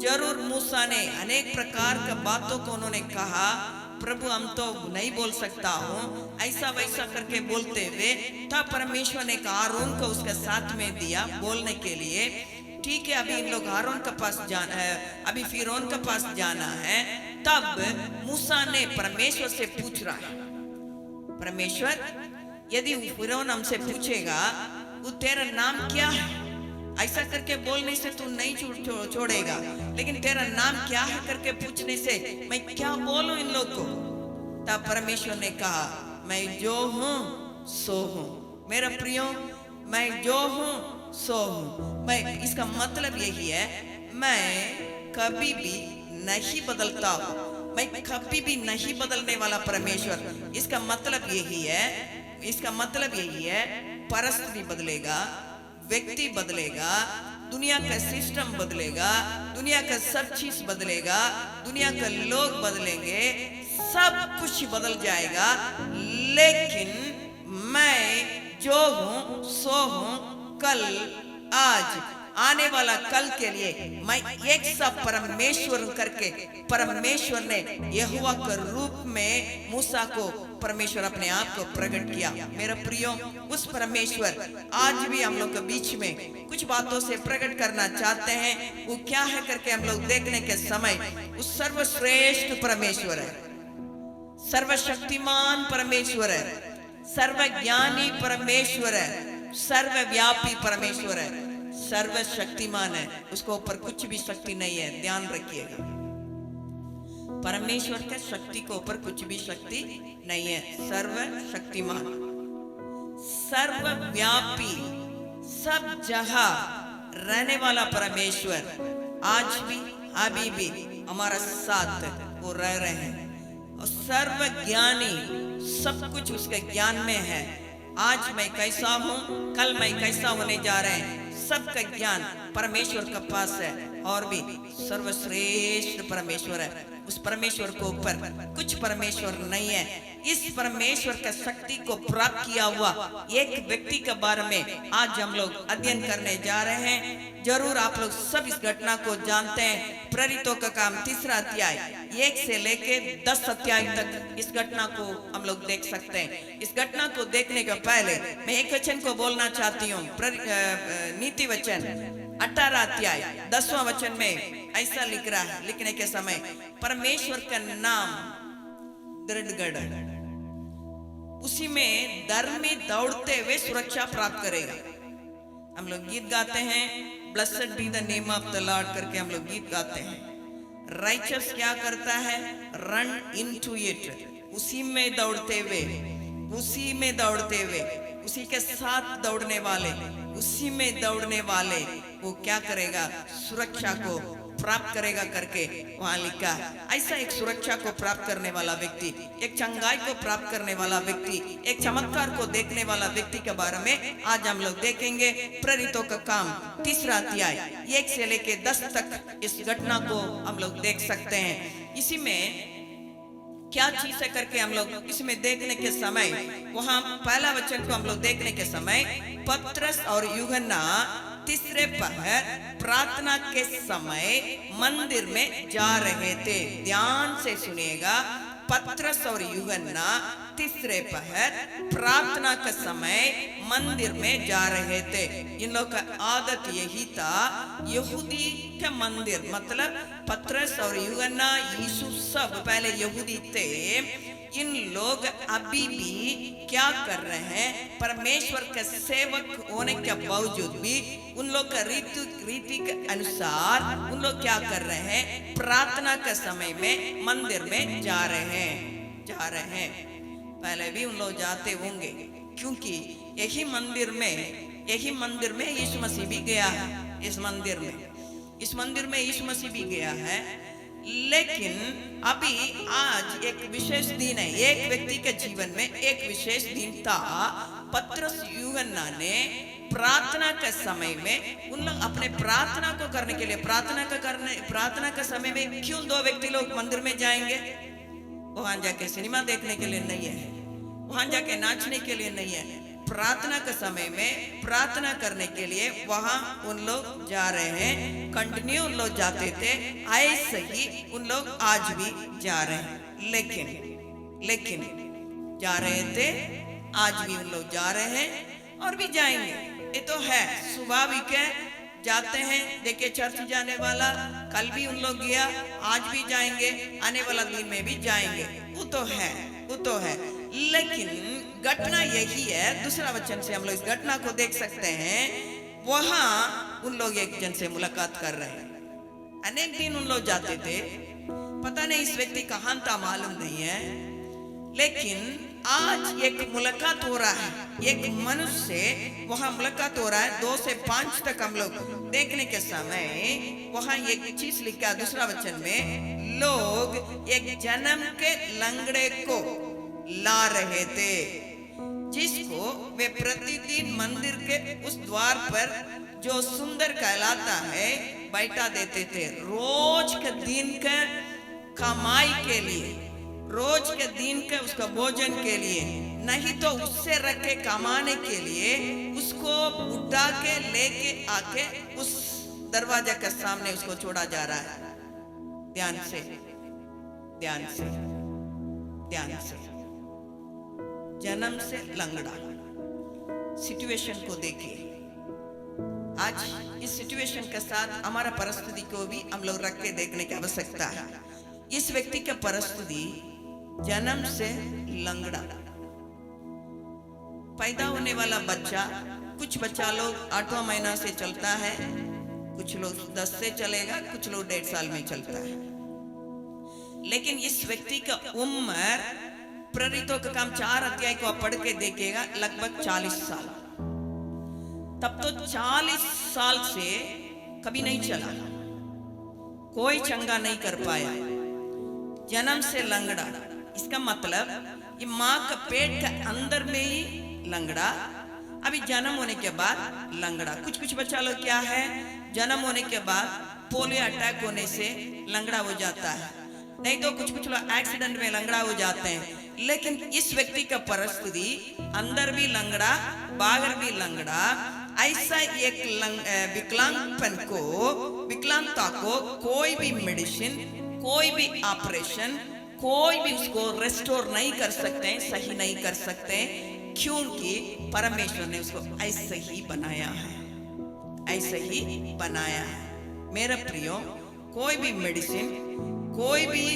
जरूर मूसा ने अनेक प्रकार का बातों को उन्होंने कहा, प्रभु हम तो नहीं बोल सकता हूँ, ऐसा वैसा करके बोलते हुए तब परमेश्वर ने आरोन को उसके साथ में दिया बोलने के लिए। ठीक है, अभी इन लोग आरोन के पास जाना है, अभी फिरौन के पास जाना है। तब मूसा ने परमेश्वर से पूछ रहा है, परमेश्वर यदि फिरौन हमसे पूछेगा वो तेरा नाम क्या है, ऐसा करके बोलने से तू नहीं छोड़ेगा, लेकिन तेरा नाम क्या है करके पूछने से मैं क्या बोलूं इन लोग को। तब परमेश्वर ने कहा, मैं जो हूं सो हूं। मेरा प्रियो, मैं जो हूं सो हूं। मैं इसका मतलब यही है, मैं कभी भी नहीं बदलता हूं, मैं कभी भी नहीं बदलने वाला परमेश्वर। इसका मतलब यही है, इसका मतलब यही है, परिस्थिति बदलेगा, व्यक्ति बदलेगा, दुनिया का सिस्टम बदलेगा, दुनिया का सब चीज बदलेगा, दुनिया के लोग बदलेंगे, सब कुछ बदल जाएगा, लेकिन मैं जो हूं सो हूं। कल, आज, आने वाला कल के लिए मैं एक सा परमेश्वर करके परमेश्वर ने यहोवा के रूप में मूसा को परमेश्वर अपने आप को प्रकट किया। मेरा प्रियो, उस परमेश्वर आज भी हम लोग के बीच में कुछ बातों से प्रकट करना चाहते हैं। वो क्या है करके हम लोग देखने के समय उस सर्वश्रेष्ठ परमेश्वर है, सर्वशक्तिमान परमेश्वर है, सर्वज्ञानी परमेश्वर है, सर्वव्यापी परमेश्वर है, सर्वशक्तिमान है। उसको ऊपर कुछ भी शक्ति नहीं है, ध्यान रखिएगा। परमेश्वर के शक्ति को ऊपर कुछ भी शक्ति नहीं है, सर्वशक्तिमान, सर्वव्यापी, सब जगह रहने वाला परमेश्वर आज भी अभी भी हमारा साथ वो रह रहे हैं। और सर्वज्ञानी, सब कुछ उसके ज्ञान में है। आज मैं कैसा हूँ, कल मैं कैसा होने जा रहे हैं, सबका ज्ञान परमेश्वर के पास है। और भी सर्वश्रेष्ठ परमेश्वर है, उस परमेश्वर को ऊपर कुछ परमेश्वर नहीं है। इस परमेश्वर का शक्ति को प्राप्त किया हुआ एक व्यक्ति के बारे में आज हम लोग अध्ययन करने जा रहे हैं। जरूर आप लोग सब इस घटना को जानते हैं। प्रेरितों का काम 3 अध्याय 1 से लेके 10 अध्याय तक इस घटना को हम लोग देख सकते हैं। इस घटना को देखने के पहले मैं एक वचन को बोलना चाहती हूँ। नीति वचन 18 अध्याय 10वां वचन में ऐसा लिख रहा है, लिखने के समय परमेश्वर का नाम दृढ़गढ़, उसी में धर्मी दौड़ते हुए सुरक्षा प्राप्त करेगा। हम लोग गीत गाते हैं, blessed be the name of the Lord करके हम लोग गीत गाते हैं। राइचस क्या करता है, रन इनटू इट, उसी में दौड़ते हुए, उसी में दौड़ते हुए, उसी के साथ दौड़ने वाले, उसी में दौड़ने वाले वो क्या करेगा, सुरक्षा को प्राप्त करेगा करके वहां लिखा। ऐसा एक सुरक्षा को प्राप्त करने वाला व्यक्ति, एक चंगाई को प्राप्त करने वाला व्यक्ति, एक चमत्कार को देखने वाला व्यक्ति के बारे में आज हम लोग देखेंगे। प्रेरितों का काम 3 अध्याय 1 से लेके 10 तक इस घटना को हम लोग देख सकते हैं। इसी में क्या चीज है करके हम लोग इसमें देखने के समय, वहां पहला वचन को हम लोग देखने के समय, पतरस और यूहन्ना तीसरे पहर प्रार्थना के समय मंदिर में जा रहे थे। ध्यान से सुनिएगा, पतरस और यूहन्ना तीसरे पहर प्रार्थना का समय मंदिर में जा रहे थे। इन लोग का आदत यही था, यहूदी के मंदिर, मतलब पतरस और यूहन्ना, यीशु सब पहले यहूदी थे। इन लोग अभी भी क्या कर रहे हैं, परमेश्वर के सेवक होने के बावजूद भी उन लोग का रीति के अनुसार उन लोग क्या कर रहे हैं, प्रार्थना के समय में मंदिर में जा रहे हैं। पहले भी उन लोग जाते होंगे, क्योंकि यही मंदिर में यीशु मसीह भी गया है। इस मंदिर में यीशु मसीह भी गया है। लेकिन अभी आज एक विशेष दिन है, एक व्यक्ति के जीवन में एक विशेष दिन था। पतरस यूहन्ना ने प्रार्थना के समय में उन लोग अपने प्रार्थना को करने के लिए, प्रार्थना के समय में क्यों 2 व्यक्ति लोग मंदिर में जाएंगे? वहां जाके सिनेमा देखने के लिए नहीं है, वहां जाके नाचने के लिए नहीं है, प्रार्थना के समय में प्रार्थना करने के लिए वहां उन लोग जा रहे हैं। कंटिन्यू उन लोग जाते थे, ऐसे ही उन लोग आज भी जा रहे हैं। लेकिन जा रहे थे, आज भी उन लोग जा रहे हैं और भी जाएंगे। ये तो है स्वाभाविक है, जाते हैं। देखिए चर्च जाने वाला कल भी उन लोग गया, आज भी जाएंगे, आने वाला दिन में भी जाएंगे। वो तो है। लेकिन घटना यही है, दूसरा वचन से हम लोग इस घटना को देख सकते हैं। वहां उन लोग एक जन से मुलाकात कर रहे हैं। अनेक दिन उन लोग जाते थे, पता नहीं इस व्यक्ति कहां था मालूम नहीं है, लेकिन आज एक मुलाकात हो रहा है। एक मनुष्य से वहां मुलाकात हो रहा है। 2 से 5 तक हम लोग देखने के समय वहां एक चीज लिखा, दूसरा वचन में, लोग एक जन्म के लंगड़े को ला रहे थे, जिसको वे प्रतिदिन मंदिर के उस द्वार पर जो सुंदर कहलाता है बैठा देते थे। रोज के दिन के कमाई के लिए, रोज के दिन के उसका भोजन के लिए, नहीं तो उससे रख के कमाने के लिए उसको उठा के लेके आके उस दरवाजा के सामने उसको छोड़ा जा रहा है। ध्यान से जन्म से लंगड़ा सिचुएशन को देखिए। आज इस सिचुएशन के साथ हमारा परिस्थिति को भी हम लोग रख के देखने की आवश्यकता है। इस व्यक्ति का परिस्थिति जन्म से लंगड़ा, पैदा होने वाला बच्चा, कुछ बच्चा लोग 8वां महीना से चलता है, कुछ लोग 10 से चलेगा, कुछ लोग 1.5 साल में चलता है। लेकिन इस व्यक्ति का उम्र, प्रेरितों का काम 4 अध्याय को आप पढ़ के देखिएगा, लगभग 40 साल। तब तो 40 साल से कभी नहीं चला, कोई चंगा नहीं कर पाया, जन्म से लंगड़ा। इसका मतलब ये माँ का पेट के अंदर में ही लंगड़ा, अभी जन्म होने के बाद लंगड़ा। कुछ बच्चा लोग क्या है, जन्म होने के बाद पोलियो अटैक होने से लंगड़ा हो जाता है, नहीं तो कुछ लोग एक्सीडेंट में लंगड़ा हो जाते हैं। लेकिन इस व्यक्ति का परिस्थिति अंदर भी लंगड़ा, बाहर भी लंगड़ा। ऐसा एक विकलांगपन को, विकलांगता को कोई भी मेडिसिन, कोई भी ऑपरेशन, कोई भी उसको रेस्टोर नहीं कर सकते हैं, सही नहीं कर सकते हैं, क्योंकि परमेश्वर ने उसको ऐसे ही बनाया है, ऐसे ही बनाया है। मेरे प्रियो, कोई भी मेडिसिन, कोई भी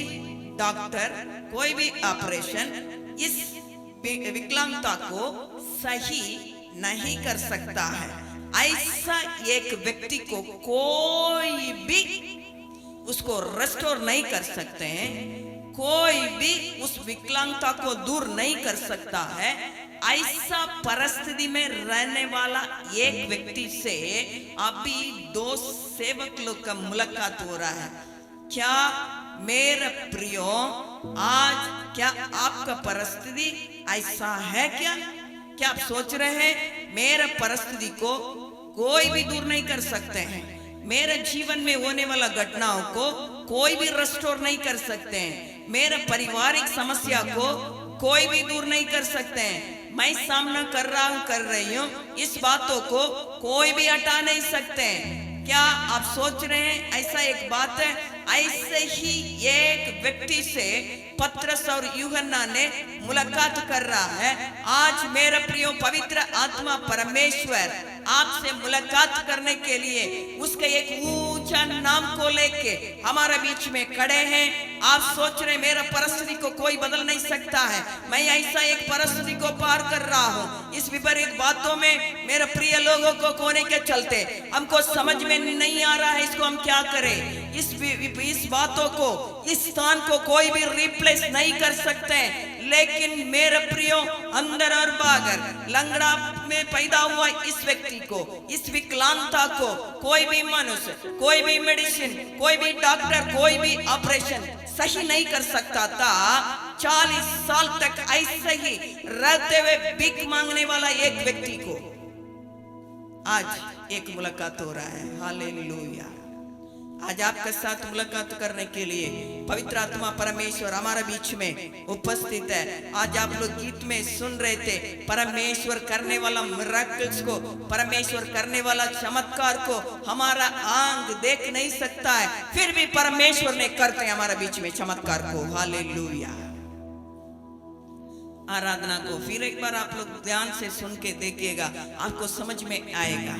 डॉक्टर, कोई भी ऑपरेशन इस विकलांगता को सही नहीं कर सकता है। ऐसा एक व्यक्ति को कोई भी उसको रेस्टोर नहीं कर सकते हैं, कोई भी उस विकलांगता को दूर नहीं कर सकता है। ऐसा परिस्थिति में रहने वाला एक व्यक्ति से अभी 2 सेवक लोग का मुलाकात हो रहा है। क्या मेरे प्रियो, आज क्या आपका परिस्थिति ऐसा है? क्या आप सोच रहे हैं मेरे परिस्थिति को कोई भी दूर नहीं कर सकते हैं, मेरे जीवन में होने वाला घटनाओं को कोई भी रेस्टोर नहीं कर सकते हैं, मेरे पारिवारिक समस्या को कोई भी दूर नहीं कर सकते हैं, मैं सामना कर रही हूँ, इस बातों को कोई भी हटा नहीं सकते हैं। क्या आप सोच रहे हैं ऐसा एक बात है? ऐसे ही एक व्यक्ति से पत्रस और यूहन्ना ने मुलाकात कर रहा है। आज मेरे प्रियो, पवित्र आत्मा परमेश्वर आपसे मुलाकात करने के लिए उसके एक ऊंचा नाम को लेके हमारे बीच में खड़े हैं। आप सोच रहे मेरा परिस्थिति को कोई बदल नहीं सकता है, मैं ऐसा एक परिस्थिति को पार कर रहा हूँ। इस विपरीत बातों में मेरे प्रिय लोगों को कोने के चलते हमको समझ में नहीं आ रहा है, इसको हम क्या करें? इस बातों को, इस स्थान को कोई भी रिप्लेस नहीं कर सकते। लेकिन मेरे प्रियो, अंदर और बाहर लंगड़ा में पैदा हुआ इस व्यक्ति को, इस विकलांगता को कोई भी मनुष्य, कोई भी मेडिसिन, कोई भी डॉक्टर, कोई भी ऑपरेशन सही नहीं कर सकता था। 40 साल तक ऐसे ही रहते हुए भीख मांगने वाला एक व्यक्ति को आज एक मुलाकात हो रहा है। हालेलुया। आज आपके साथ मुलाकात करने के लिए पवित्र आत्मा परमेश्वर हमारे बीच में उपस्थित है। आज आप लोग गीत में सुन रहे थे, परमेश्वर करने वाला मिरेकल्स को, परमेश्वर करने वाला चमत्कार को हमारा आंख देख नहीं सकता है, फिर भी परमेश्वर ने करते हैं हमारे बीच में चमत्कार को। हालेलुया। आराधना को फिर एक बार आप लोग ध्यान से सुन के देखिएगा, आपको समझ में आएगा।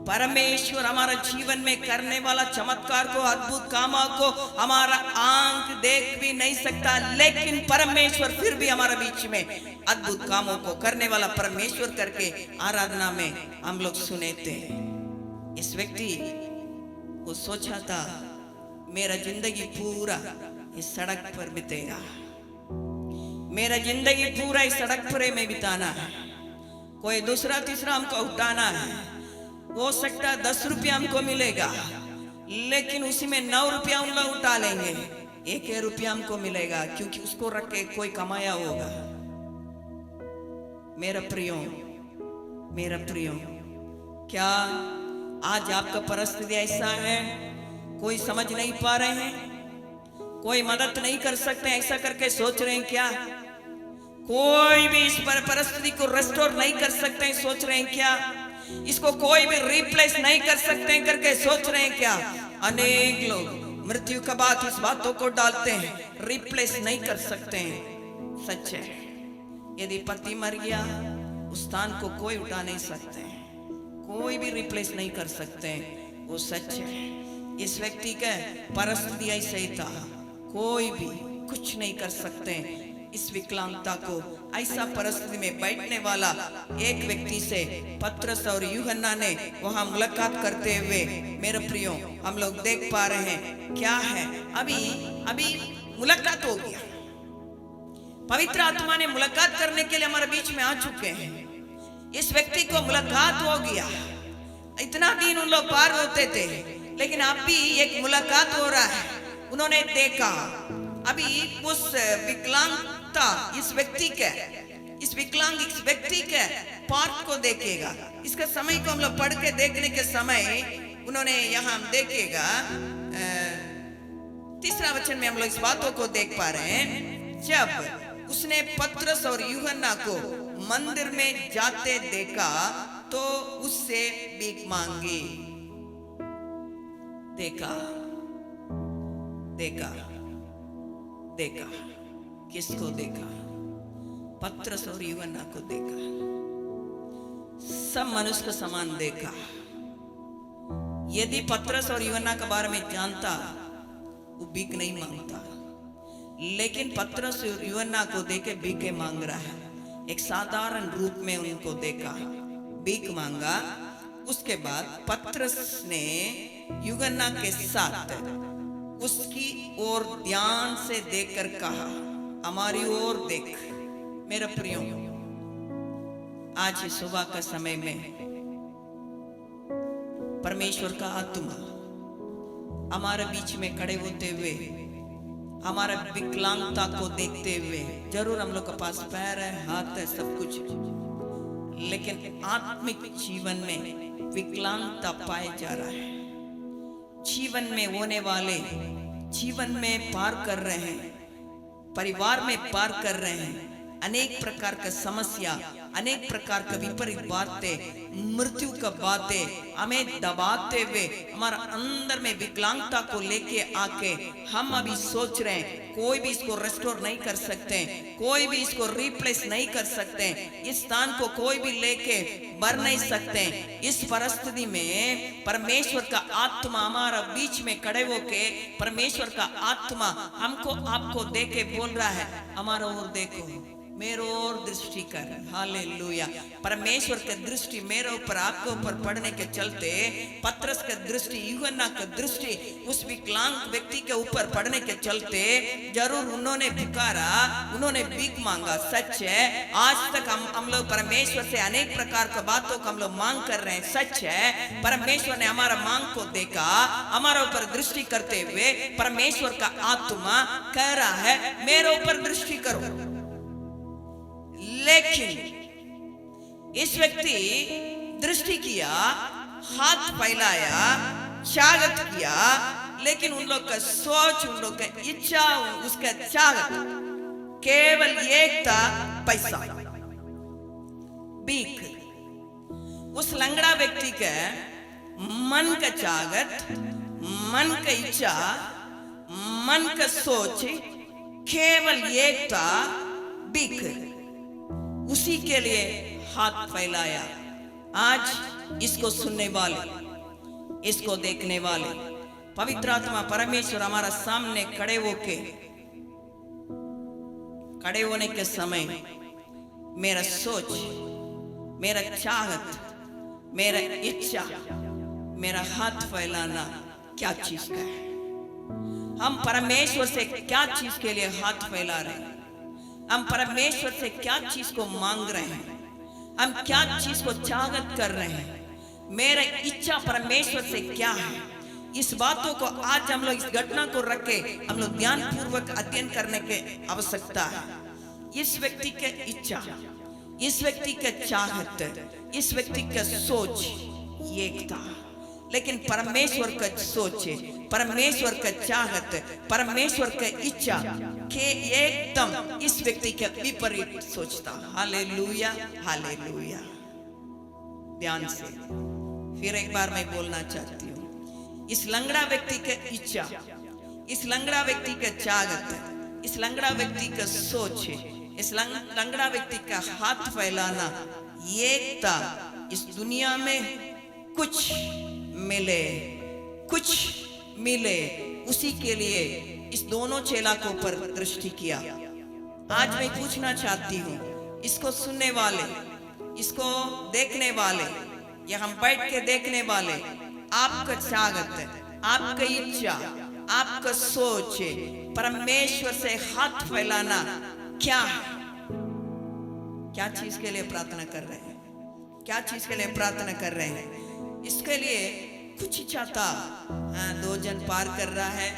परमेश्वर हमारा जीवन में करने वाला चमत्कार को, अद्भुत कामों को हमारा आंख देख भी नहीं सकता, लेकिन परमेश्वर फिर भी हमारे बीच में अद्भुत कामों को करने वाला परमेश्वर करके आराधना में हम लोग सुने थे। इस व्यक्ति को सोचा था मेरा जिंदगी पूरा इस सड़क पर बीतेगा, मेरा जिंदगी पूरा इस सड़क पर में बिताना है, कोई दूसरा तीसरा हमको उठाना है, हो सकता है 10 रुपया हमको मिलेगा, लेकिन उसी में 9 रुपया हम लोग उठा लेंगे, 1 रुपया हमको मिलेगा क्योंकि उसको रख के कोई कमाया होगा। मेरा प्रियो, क्या आज आपका परिस्थिति ऐसा है, कोई समझ नहीं पा रहे हैं, कोई मदद नहीं कर सकते, ऐसा करके सोच रहे हैं क्या? कोई भी इस परिस्थिति को रेस्टोर नहीं कर सकते, सोच रहे हैं क्या? इसको कोई भी रिप्लेस नहीं कर सकते करके सोच रहे हैं क्या? अनेक लोग मृत्यु के बाद इस बातों को डालते हैं, रिप्लेस नहीं कर सकते हैं। सच है, यदि पति मर गया उस स्थान को कोई उठा नहीं सकते, कोई भी रिप्लेस नहीं कर सकते, वो सच है। इस व्यक्ति का परिस्थिति ऐसे ही था, कोई भी कुछ नहीं कर सकते। इस विकलांगता को ऐसा परिस्थिति में बैठने वाला एक व्यक्ति से पतरस और यूहन्ना ने वहां मुलाकात करते हुए, मेरे प्रियो, हम लोग देख पा रहे हैं क्या है। अभी मुलाकात हो गया, पवित्र आत्मा ने मुलाकात करने के लिए हमारे बीच में आ चुके हैं। इस व्यक्ति को मुलाकात हो गया, इतना दिन उन लोग पार होते थे, लेकिन अब भी एक मुलाकात हो रहा है। उन्होंने देखा, अभी उस विकलांगता इस व्यक्ति के पार्ट को देखेगा। इसका समय को हम लोग पढ़ के देखने के समय उन्होंने यहाँ देखेगा 3 वचन में हम लोग इस बातों को देख पा रहे हैं। जब उसने पतरस और यूहन्ना को मंदिर में जाते देखा तो उससे भीख मांगी। देखा किसको देखा? पतरस और यूहन्ना को देखा, सब मनुष्य का समान देखा। यदि पतरस और यूहन्ना के बारे में जानता वो भीख नहीं मांगता, लेकिन पतरस और यूहन्ना को देखे भीख मांग रहा है। एक साधारण रूप में उनको देखा, भीख मांगा। उसके बाद पतरस ने यूहन्ना के साथ उसकी ओर ध्यान से देखकर कहा, हमारी ओर देख। मेरे प्रियो, आज सुबह का समय में परमेश्वर का आत्मा हमारे बीच में खड़े होते हुए, हमारा विकलांगता को देखते हुए, जरूर हम लोग के पास पैर है, हाथ है, सब कुछ, लेकिन आत्मिक जीवन में विकलांगता पाए जा रहा है। जीवन में होने वाले, जीवन में पार कर रहे हैं, परिवार में पार कर रहे हैं, अनेक प्रकार का समस्या, अनेक प्रकार का विपरीत बातें, मृत्यु का बातें हमें दबाते हुए हमारा अंदर में विकलांगता को लेके आके हम अभी सोच रहे हैं कोई भी इसको रेस्टोर नहीं कर सकते, कोई भी इसको रिप्लेस नहीं कर सकते, इस स्थान को कोई भी लेके बढ़ नहीं सकते। इस परिस्थिति में परमेश्वर का आत्मा हमारा बीच में खड़े होके, परमेश्वर का आत्मा हमको आपको देके बोल रहा है, हमारा ओर देखो, मेरे ओर दृष्टि कर। हालेलुया। परमेश्वर की दृष्टि मेरे ऊपर, आपके ऊपर पड़ने के चलते पतरस का दृष्टि, यूहन्ना का दृष्टि उस विकलांग व्यक्ति के ऊपर पड़ने के चलते जरूर उन्होंने पुकारा, उन्होंने भीख मांगा। सच है, आज तक हम लोग परमेश्वर से अनेक प्रकार की बातों को हम लोग मांग कर रहे हैं। सच है, परमेश्वर ने हमारा मांग को देखा, हमारे ऊपर दृष्टि करते हुए परमेश्वर का आत्मा कह रहा है मेरे ऊपर दृष्टि करो। लेकिन इस व्यक्ति दृष्टि किया, हाथ फैलाया, चाहत किया, लेकिन उन लोग का सोच, उन लोग का इच्छा, उसका चाहत केवल एक था, पैसा, भीख। उस लंगड़ा व्यक्ति का मन का चाहत, मन का इच्छा, मन का सोच केवल एक था, भीख। उसी के लिए हाथ फैलाया। आज इसको सुनने वाले, इसको देखने वाले, पवित्र आत्मा परमेश्वर हमारा सामने खड़े होने के समय मेरा सोच, मेरा चाहत, मेरा इच्छा, मेरा हाथ फैलाना क्या चीज का है? हम परमेश्वर से क्या चीज के लिए हाथ फैला रहे हैं? हम परमेश्वर से क्या चीज को मांग रहे हैं? हम क्या चीज को चाहत कर रहे हैं? मेरा इच्छा परमेश्वर से क्या है? इस बातों को आज हम लोग, इस घटना को रख के हम लोग ध्यान पूर्वक अध्ययन करने की आवश्यकता है। इस व्यक्ति का इच्छा, इस व्यक्ति का चाहत, इस व्यक्ति का सोच एक था, लेकिन परमेश्वर का सोच, परमेश्वर का चाहत, परमेश्वर का इच्छा के एकदम इस व्यक्ति के विपरीत सोचता। Hallelujah, hallelujah. ध्यान से फिर एक बार मैं बोलना चाहती हूँ। इस लंगड़ा व्यक्ति का इच्छा, इस लंगड़ा व्यक्ति का चाहत, इस लंगड़ा व्यक्ति का सोच, इस लंगड़ा व्यक्ति का हाथ फैलाना एक था, इस दुनिया में कुछ मिले उसी के लिए इस दोनों चेला को ऊपर दृष्टि किया। आज मैं पूछना चाहती हूँ, इसको सुनने वाले, इसको देखने वाले, या हम बैठ के देखने वाले, आपका चाहत, आपका इच्छा, आपका सोच परमेश्वर से हाथ फैलाना क्या है? क्या चीज के लिए प्रार्थना कर रहे हैं? क्या चीज के लिए प्रार्थना कर रहे हैं? इसके लिए कुछ इच्छा था। हाँ, 2 जन पार कर रहा है,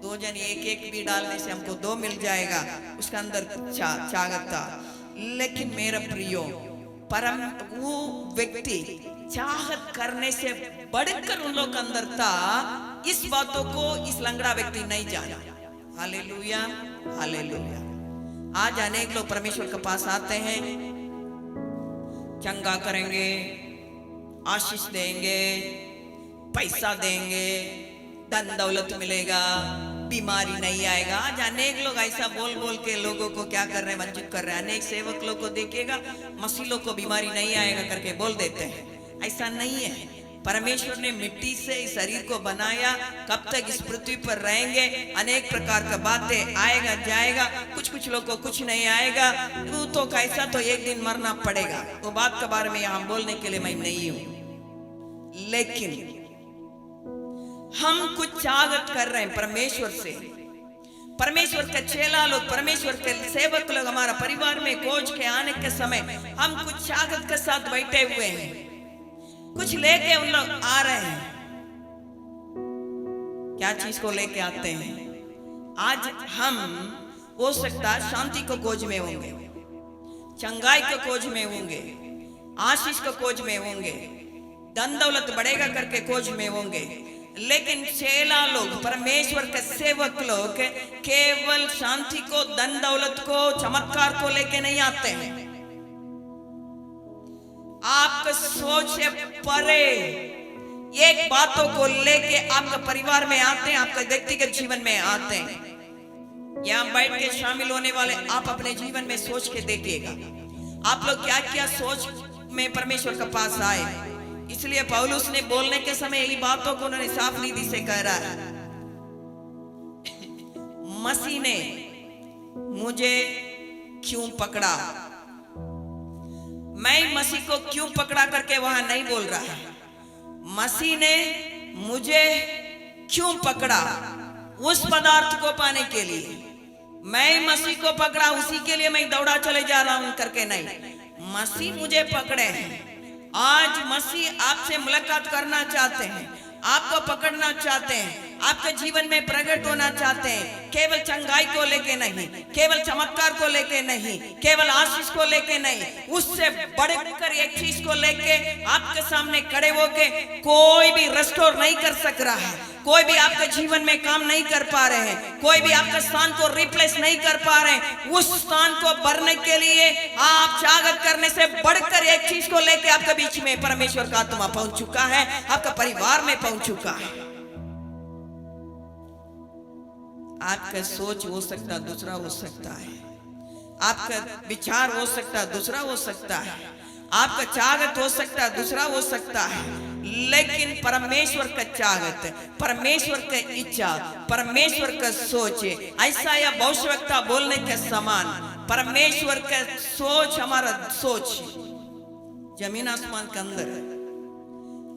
2 जन एक भी डालने से हमको 2 मिल जाएगा, उसका अंदर चाहत था। लेकिन मेरा प्रियो, परम वो व्यक्ति चाहत करने से बढ़कर उन लोग के अंदर था, इस बातों को इस लंगड़ा व्यक्ति नहीं जाना। Hallelujah, hallelujah. आज अनेक लोग परमेश्वर के पास आते हैं, चंगा करेंगे, आशीष देंगे, पैसा देंगे, धन दौलत मिलेगा, बीमारी नहीं आएगा। आज अनेक लोग ऐसा बोल बोल के लोगों को क्या कर रहे हैं, वंचित कर रहे हैं। अनेक सेवक लोग को देखिएगा, मसीह लोग को बीमारी नहीं आएगा करके बोल देते हैं। ऐसा नहीं है। परमेश्वर ने मिट्टी से इस शरीर को बनाया, कब तक इस पृथ्वी पर रहेंगे, अनेक प्रकार का बातें आएगा जाएगा, कुछ लोग को कुछ नहीं आएगा, वो तो कैसा, तो एक दिन मरना पड़ेगा। वो बात के बारे में यहाँ बोलने के लिए मैं नहीं हूं, लेकिन हम कुछ चाहत कर रहे हैं परमेश्वर से। परमेश्वर का चेला लोग, परमेश्वर के सेवक लोग हमारा परिवार में खोज के आने के समय हम कुछ चाहत के साथ बैठे हुए हैं, कुछ लेके उन लोग आ रहे हैं। क्या चीज को लेके आते हैं? आज हम हो सकता है शांति को खोज में होंगे, चंगाई को खोज में होंगे, आशीष को खोज में होंगे, धन दौलत बढ़ेगा करके खोज में होंगे, लेकिन चेला लोग, परमेश्वर के सेवक लोग केवल शांति को, धन दौलत को, चमत्कार को लेके नहीं आते हैं। आपका सोच से परे एक बातों को लेके आपका परिवार में आते हैं, आपका व्यक्तिगत जीवन में आते हैं। यहाँ बैठ के शामिल होने वाले आप अपने जीवन में सोच के देखिएगा, आप लोग क्या क्या सोच में परमेश्वर के पास आए। इसलिए पौलुस ने बोलने के समय यही बातों को उन्होंने साफ नीति से कह रहा है, मसीह ने मुझे क्यों पकड़ा, मैं मसीह को क्यों पकड़ा करके वहां नहीं बोल रहा है। मसीह ने मुझे क्यों पकड़ा, उस पदार्थ को पाने के लिए मैं मसीह को पकड़ा, उसी के लिए मैं दौड़ा चले जा रहा हूं करके नहीं। मसीह मुझे पकड़े हैं। आज मसीह आपसे मुलाकात करना चाहते हैं, आपको पकड़ना चाहते हैं, आपके जीवन में प्रकट होना चाहते हैं। केवल चंगाई को लेके नहीं, केवल चमत्कार को लेके नहीं, केवल आशीष को लेके नहीं, उससे बढ़कर एक चीज को लेके आपके सामने खड़े होके कोई भी रेस्टोर नहीं कर सक रहा है, कोई भी आपके जीवन में काम नहीं कर पा रहे हैं, कोई भी आपके स्थान को रिप्लेस नहीं कर पा रहे हैं। उस स्थान को भरने के लिए आप त्याग करने से बढ़कर एक चीज को लेके आपके बीच में परमेश्वर का आत्मा पहुंच चुका है, आपका परिवार में पहुंच चुका है। आपका सोच हो सकता दूसरा हो सकता है, आपका विचार हो सकता दूसरा हो सकता है, आपका चाहत हो सकता दूसरा हो सकता है, लेकिन परमेश्वर का चाहत, परमेश्वर का इच्छा, परमेश्वर का सोच ऐसा या भविष्यवक्ता बोलने के समान परमेश्वर का सोच, हमारा सोच जमीन आसमान के अंदर है।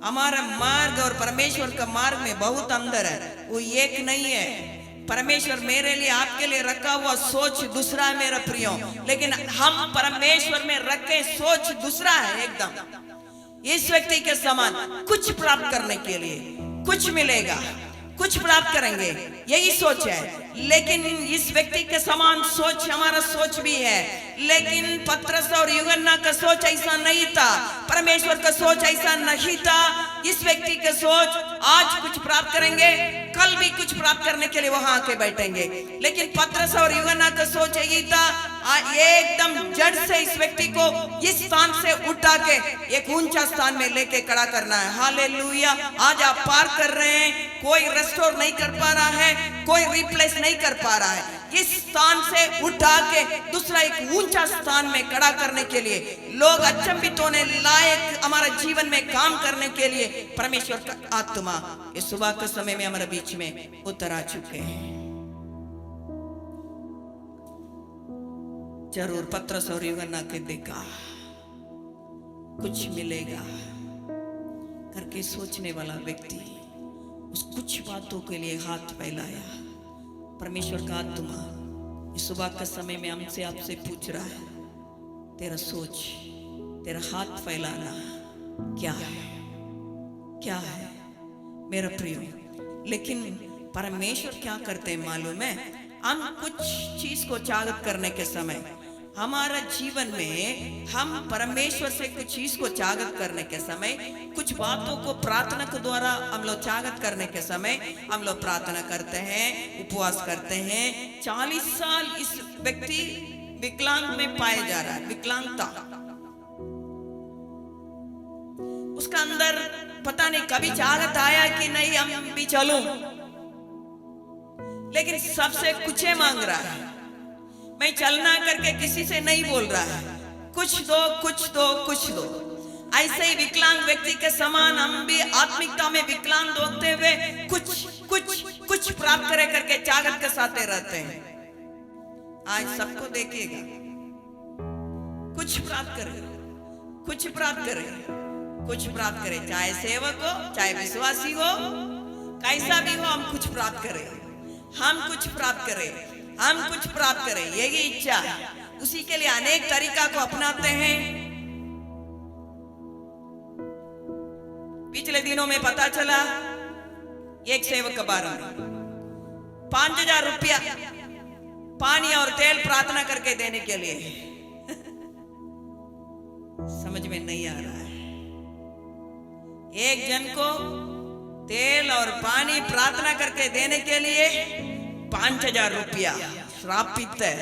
हमारा मार्ग और परमेश्वर का मार्ग में बहुत अंदर है, वो एक नहीं है। परमेश्वर मेरे लिए आपके लिए रखा हुआ सोच दूसरा है मेरा प्रियो, लेकिन हम परमेश्वर में रखे सोच दूसरा है एकदम। इस व्यक्ति के समान कुछ प्राप्त करने के लिए कुछ मिलेगा, कुछ प्राप्त करेंगे, यही सोच है। लेकिन इस व्यक्ति के समान सोच हमारा सोच भी है, लेकिन पतरस और यूहन्ना का सोच ऐसा नहीं था, परमेश्वर का सोच ऐसा नहीं था। इस व्यक्ति का सोच आज कुछ प्राप्त करेंगे, कल भी कुछ प्राप्त करने के लिए वहां आके बैठेंगे, लेकिन पतरस और यूहन्ना का सोच यही था एकदम जड़ से इस व्यक्ति को इस स्थान से उठा के एक ऊंचा स्थान में लेके खड़ा करना है। हालेलुया। आज आप पार कर रहे हैं, कोई रेस्टोर नहीं कर पा रहा है, कोई रिप्लेस नहीं कर पा रहा है। इस स्थान से उठा के दूसरा एक ऊंचा स्थान में खड़ा करने के लिए, लोग अचंभित होने लायक हमारे जीवन में काम करने के लिए परमेश्वर का आत्मा इस सुबह के समय में हमारे बीच में उतर आ चुके हैं। जरूर पतरस और यूहन्ना के देखा कुछ मिलेगा करके सोचने वाला व्यक्ति उस कुछ बातों के लिए हाथ फैलाया। परमेश्वर का आत्मा इस सुबह के समय में हमसे आपसे पूछ रहा है, तेरा सोच, तेरा हाथ फैलाना क्या है, क्या है मेरा प्रियो। लेकिन परमेश्वर क्या करते हैं मालूम है, हम कुछ चीज को चाहत करने के समय हमारा जीवन में हम परमेश्वर से कुछ चीज को चाहत करने के समय, कुछ बातों को प्रार्थना के द्वारा हम लोग चाहत करने के समय हम लोग प्रार्थना करते हैं, उपवास करते हैं। 40 साल इस व्यक्ति विकलांग में पाया जा रहा है, विकलांगता उसका अंदर पता नहीं कभी चाहत आया कि नहीं हम भी चलूं, लेकिन सबसे कुछ मांग रहा है। मैं चलना करके किसी से नहीं बोल रहा है, कुछ दो कुछ दो कुछ दो। ऐसे ही विकलांग व्यक्ति के समान हम भी आत्मिकता में विकलांग होते हुए कुछ कुछ कुछ प्राप्त करे करके चाहत के साथ रहते हैं। आज सबको देखिएगा, कुछ प्राप्त करे, कुछ प्राप्त करे, कुछ प्राप्त करे, चाहे सेवक हो चाहे विश्वासी हो, कैसा भी हो, हम कुछ प्राप्त करें, हम कुछ प्राप्त करें, हम कुछ प्राप्त करें, यही इच्छा है। उसी के लिए अनेक तरीका को अपनाते हैं। पिछले दिनों में पता चला एक सेवक के बारे में 5000 रुपया पानी और तेल प्रार्थना करके देने के लिए समझ में नहीं आ रहा है। एक जन को तेल और पानी प्रार्थना करके देने के लिए 5000 रुपया श्रापित है।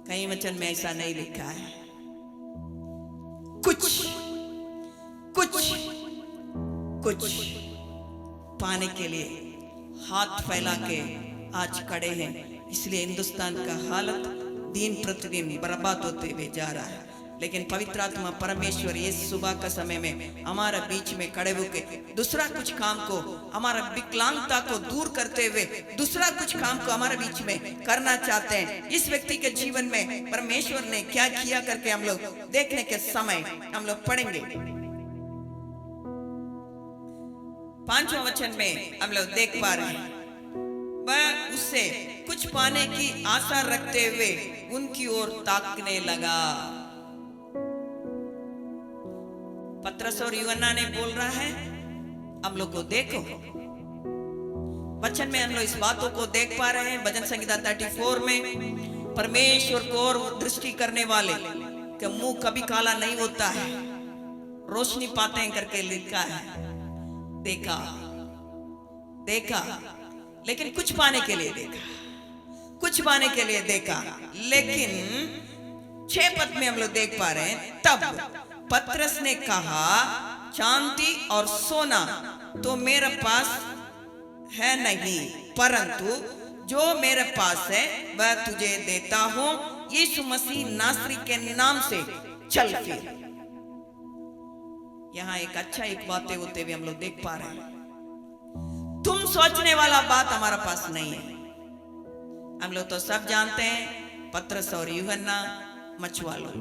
कहीं वचन में ऐसा नहीं लिखा है। कुछ कुछ कुछ पाने के लिए हाथ फैला के आज खड़े हैं। इसलिए हिंदुस्तान का हालत दिन प्रतिदिन बर्बाद होते हुए जा रहा है। लेकिन पवित्र आत्मा परमेश्वर इस सुबह का समय में हमारा बीच में खड़े होकर दूसरा कुछ काम को, हमारा विकलांगता को दूर करते हुए दूसरा कुछ काम को हमारे बीच में करना चाहते हैं। इस व्यक्ति के जीवन में परमेश्वर ने क्या किया करके हम लोग देखने के समय हम लोग पढ़ेंगे। 5वां वचन में हम लोग देख पा रहे हैं, वह उससे कुछ पाने की आशा रखते हुए उनकी ओर ताकने लगा। पतरस और यूहन्ना ने बोल रहा है हम लोग को देखो। वचन में हम लोग इस बातों को देख पा रहे हैं। भजन संहिता 34 में परमेश्वर को और दृष्टि करने वाले का मुंह कभी काला नहीं होता है, रोशनी पाते हैं करके लिखा है। देखा देखा, लेकिन कुछ पाने के लिए देखा, कुछ पाने के लिए देखा। लेकिन 6 पद में हम लोग देख पा रहे हैं, तब पतरस ने कहा, चांदी और सोना तो मेरे पास है नहीं, परंतु जो मेरे पास है वह तुझे देता हूं। यीशु मसीह नासरी के नाम से चल फिर। यहां एक बातें होते हुए हम लोग देख पा रहे हैं। तुम सोचने वाला बात हमारा पास नहीं है। हम लोग तो सब जानते हैं, पतरस और यूहन्ना मछुआरों,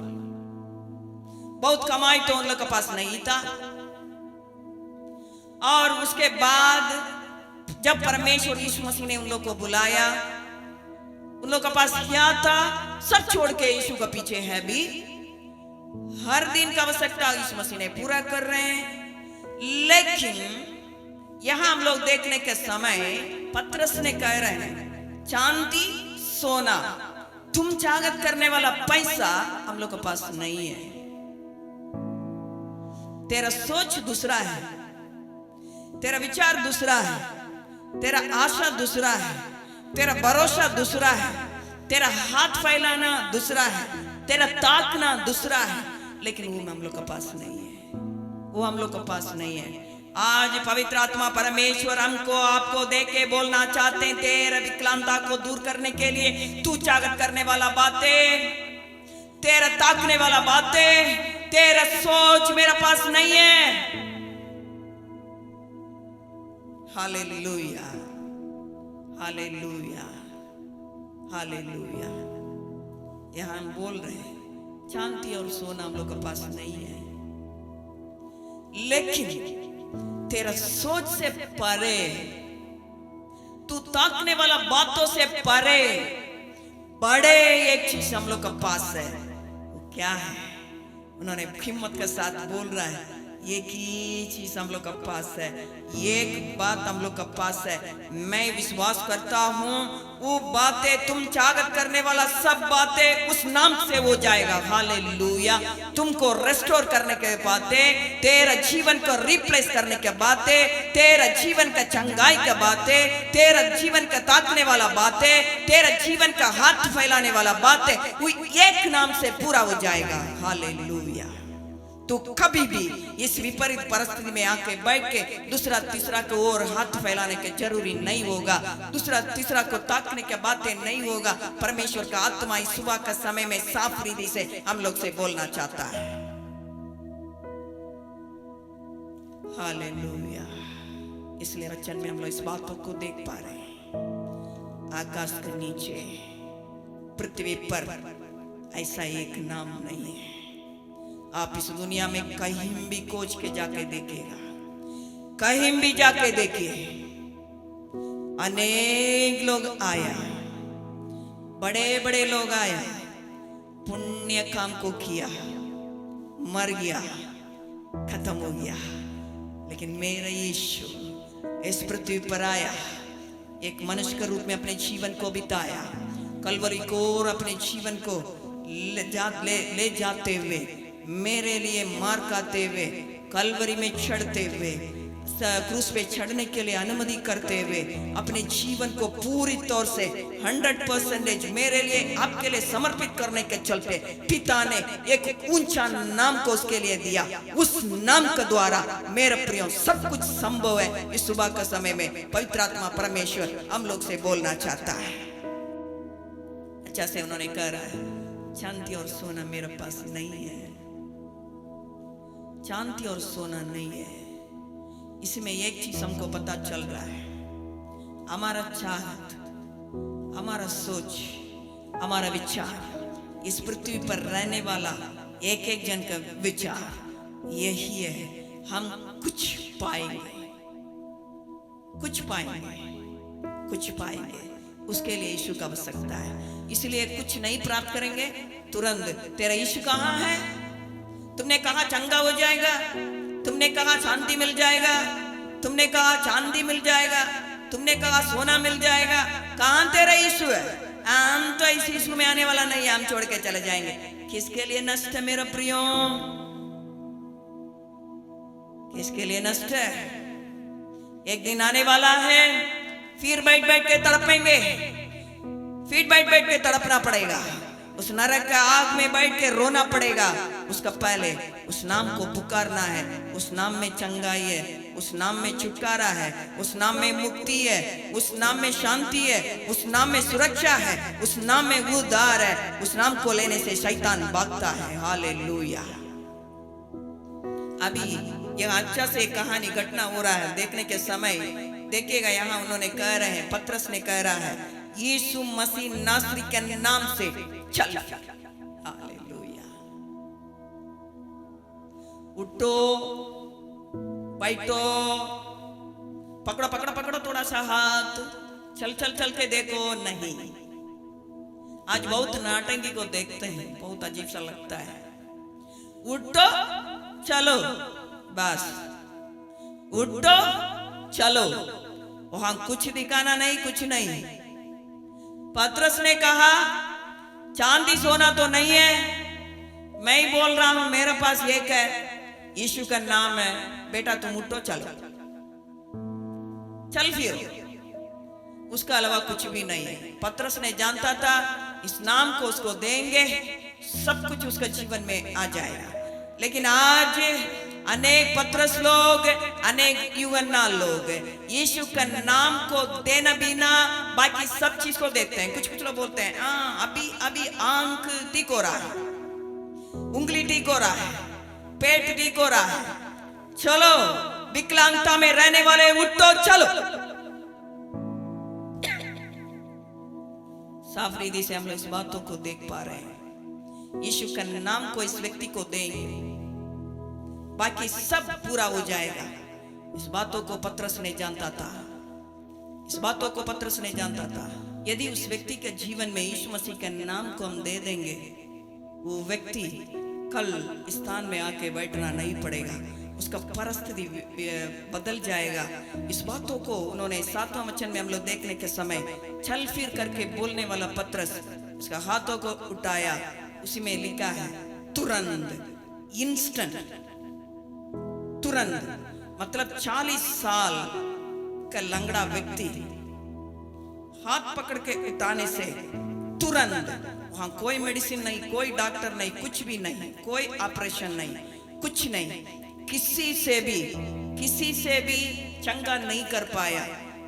बहुत कमाई तो उन लोग के पास नहीं था। और उसके बाद जब परमेश्वर यीशु मसीह ने उन लोग को बुलाया, उन लोग के पास क्या था, सब छोड़ के यीशु के पीछे है भी। हर दिन का आवश्यकता यीशु मसीह ने पूरा कर रहे हैं। लेकिन यहां हम लोग देखने के समय पतरस ने कह रहे हैं, चांदी सोना, तुम चागत करने वाला पैसा हम लोग के पास नहीं है। तेरा सोच दूसरा है, तेरा विचार दूसरा है, तेरा आशा दूसरा है, तेरा भरोसा दूसरा है, तेरा हाथ फैलाना दूसरा है, तेरा ताकना दूसरा है। लेकिन वो हम लोग के पास नहीं है, वो हम लोग के पास नहीं है। आज पवित्र आत्मा परमेश्वर हमको आपको देख के बोलना चाहते हैं, तेरे विकलांगता को दूर करने के लिए तू चागत करने वाला बातें, तेरा ताकने वाला बातें, तेरा सोच मेरे पास नहीं है। Hallelujah, hallelujah, hallelujah. यहां हम बोल रहे हैं, चांदी और सोना हम लोग के पास नहीं है, लेकिन तेरा सोच से परे, तू ताकने वाला बातों से परे बड़े एक चीज हम लोग के पास है। वो क्या है? उन्होंने हिम्मत के साथ बोल रहा है, एक ही चीज हम लोग के पास है, एक बात हम लोग के पास है। मैं विश्वास करता हूं वो बातें, तुम चागत करने वाला सब बातें उस नाम से हो जाएगा। हालेलुया। तुमको रेस्टोर करने के बातें, तेरा जीवन को रिप्लेस करने के बातें, तेरा जीवन का चंगाई के बातें, तेरा जीवन का ताकने वाला बातें, तेरा जीवन का हाथ फैलाने वाला बातें, वो एक नाम से पूरा हो जाएगा। हालेलुया। तो कभी भी इस विपरीत परिस्थिति में आके बैठ के दूसरा तीसरा को और हाथ फैलाने के जरूरी नहीं होगा, दूसरा तीसरा को ताकने के बातें नहीं होगा। परमेश्वर का आत्मा इस सुबह का समय में साफ हृदय से हम लोग से बोलना चाहता है। हालेलुया। इसलिए वचन में हम लोग इस बातों को देख पा रहे हैं, आकाश के नीचे पृथ्वी पर ऐसा एक नाम नहीं है। आप इस दुनिया में कहीं भी खोज के जाके देखिएगा, कहीं भी जाके देखिए, अनेक लोग आया, बड़े बड़े लोग आया, पुण्य काम को किया, मर गया, खत्म हो गया। लेकिन मेरा यीशु इस पृथ्वी पर आया, एक मनुष्य के रूप में अपने जीवन को बिताया, कलवरी को और अपने जीवन को ले जाते हुए, मेरे लिए मार खाते हुए, कलवरी में चढ़ते हुए, क्रूस पे चढ़ने के लिए अनुमति करते हुए, अपने जीवन को पूरी तौर से 100% मेरे लिए, आपके लिए समर्पित करने के चलते पिता ने एक ऊंचा नाम को उसके लिए दिया। उस नाम के द्वारा मेरे प्रियो सब कुछ संभव है। इस सुबह का समय में पवित्र आत्मा परमेश्वर हम लोग से बोलना चाहता है। अच्छा से उन्होंने कहा है, चांदी और सोना मेरे पास नहीं है, चांदी और सोना नहीं है। इसमें एक चीज हमको पता चल रहा है, हमारा चाहत, हमारा सोच, हमारा विचार, इस पृथ्वी पर रहने वाला एक एक जन का विचार यही है, हम कुछ पाएंगे, कुछ पाएंगे, कुछ पाएंगे। उसके लिए यीशु का आवश्यकता है। इसलिए कुछ नहीं प्राप्त करेंगे तुरंत, तेरा यीशु कहाँ है? तुमने कहा चंगा हो जाएगा, तुमने कहा शांति मिल जाएगा, तुमने कहा चांदी मिल जाएगा, तुमने कहा सोना मिल जाएगा, कहां तेरा यीशु है? हम तो इस यीशु में आने वाला नहीं है, हम छोड़ के चले जाएंगे। किसके लिए नष्ट है मेरा प्रियो? किसके लिए नष्ट है? एक दिन आने वाला है, फिर बैठ बैठ के तड़पेंगे, फिर बैठ बैठ के तड़पना पड़ेगा, उस नरक के आग में बैठ के रोना पड़ेगा। उसका पहले उस नाम को पुकारना है। उस नाम में चंगाई है, उस नाम में छुटकारा है, उस नाम में मुक्ति है, उस नाम में शांति है, उस नाम में सुरक्षा है, उस नाम में उद्धार है। उस नाम को लेने से शैतान भागता है। हालेलुया। अभी यह अच्छा से कहानी घटना हो रहा है, देखने के समय देखिएगा। यहाँ उन्होंने कह रहे हैं, पतरस ने कह रहा है, यीशु मसीह नासरी के नाम से चल। हालेलुया। उठो, बैठो, पकड़ो पकड़ो पकड़ो थोड़ा सा हाथ, चल चल चल के देखो। नहीं, आज बहुत नाटंकी को देखते हैं, बहुत अजीब सा लगता है। उठो चलो, बस उठो चलो, वहां कुछ दिखाना नहीं, कुछ नहीं। पतरस ने कहा चांदी सोना तो नहीं है, मैं ही बोल रहा हूं, मेरे पास एक है, यीशु का नाम है। बेटा तुम उठो चलो, चल फिर। उसका अलावा कुछ भी नहीं है। पतरस ने जानता था इस नाम को उसको देंगे, सब कुछ उसका जीवन में आ जाएगा। लेकिन आज अनेक पतरस लोग, अनेक यूहन्ना लोग यीशु का नाम को देना बिना बाकी सब चीज को देखते हैं। कुछ लोग बोलते हैं अभी अभी आंख ठीक हो रहा है, उंगली ठीक हो रहा है, पेट ठीक हो रहा है, चलो विकलांगता में रहने वाले उठो चलो। साफ रीति से हम लोग इस बातों को देख पा रहे हैं। यीशु का नाम को इस व्यक्ति को देंगे, बाकी सब पूरा हो जाएगा। इस बातों को पतरस ने जानता था, इस बातों को पतरस ने जानता था। यदि उस व्यक्ति के जीवन में यीशु मसीह के नाम को हम दे देंगे, वो व्यक्ति कल स्थान में आके बैठना नहीं पड़ेगा, उसका परिस्थिति बदल जाएगा। इस बातों को उन्होंने 7वां वचन में हम लोग देखने के समय चल फिर करके बोलने वाला पतरस उसका हाथों को उठाया, उसी में लिखा है तुरंत, इंस्टेंट, तुरंत। मतलब 40 साल का लंगड़ा व्यक्ति हाथ पकड़ के उठाने से तुरंत, वहां कोई मेडिसिन नहीं, कोई डॉक्टर नहीं, कुछ भी नहीं, कोई ऑपरेशन नहीं, कुछ नहीं, किसी से भी चंगा नहीं कर पाया,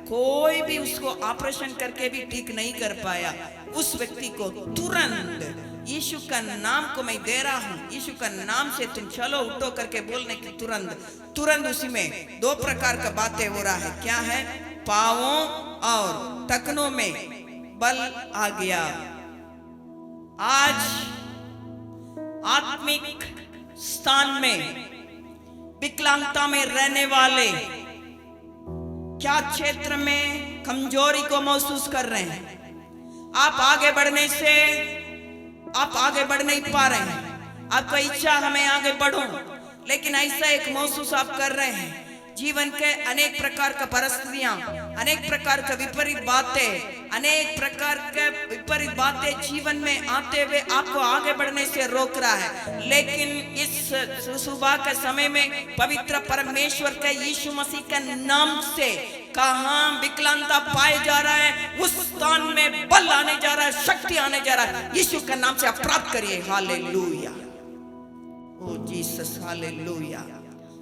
कोई भी उसको ऑपरेशन करके भी ठीक नहीं कर पाया। उस व्यक्ति को तुरंत यीशु का नाम को मैं दे रहा हूं, यीशु का नाम से तुम चलो उठो करके बोलने की तुरंत उसी में 2 प्रकार का बातें हो रहा है। क्या है? पांवों और टखनों में बल आ गया। आज आत्मिक स्थान में विकलांगता में रहने वाले क्या क्षेत्र में कमजोरी को महसूस कर रहे हैं? आप आगे बढ़ने से आप आगे बढ़ नहीं पा रहे हैं, आपका इच्छा हमें आगे बढ़ो, लेकिन ऐसा एक महसूस आप कर रहे हैं। जीवन के अनेक प्रकार का परिस्थितियां, अनेक प्रकार का विपरीत बातें, अनेक प्रकार के विपरीत बातें जीवन में आते हुए आपको आगे बढ़ने से रोक रहा है। लेकिन इस सुबह के समय में पवित्र परमेश्वर के यीशु मसीह के नाम से कहां विकलांगता पाए जा रहा है, उस स्थान में बल आने जा रहा है, शक्ति आने जा रहा है। यीशु के नाम से आप प्राप्त करिए। हालेलुया, ओ जीसस, हालेलुया।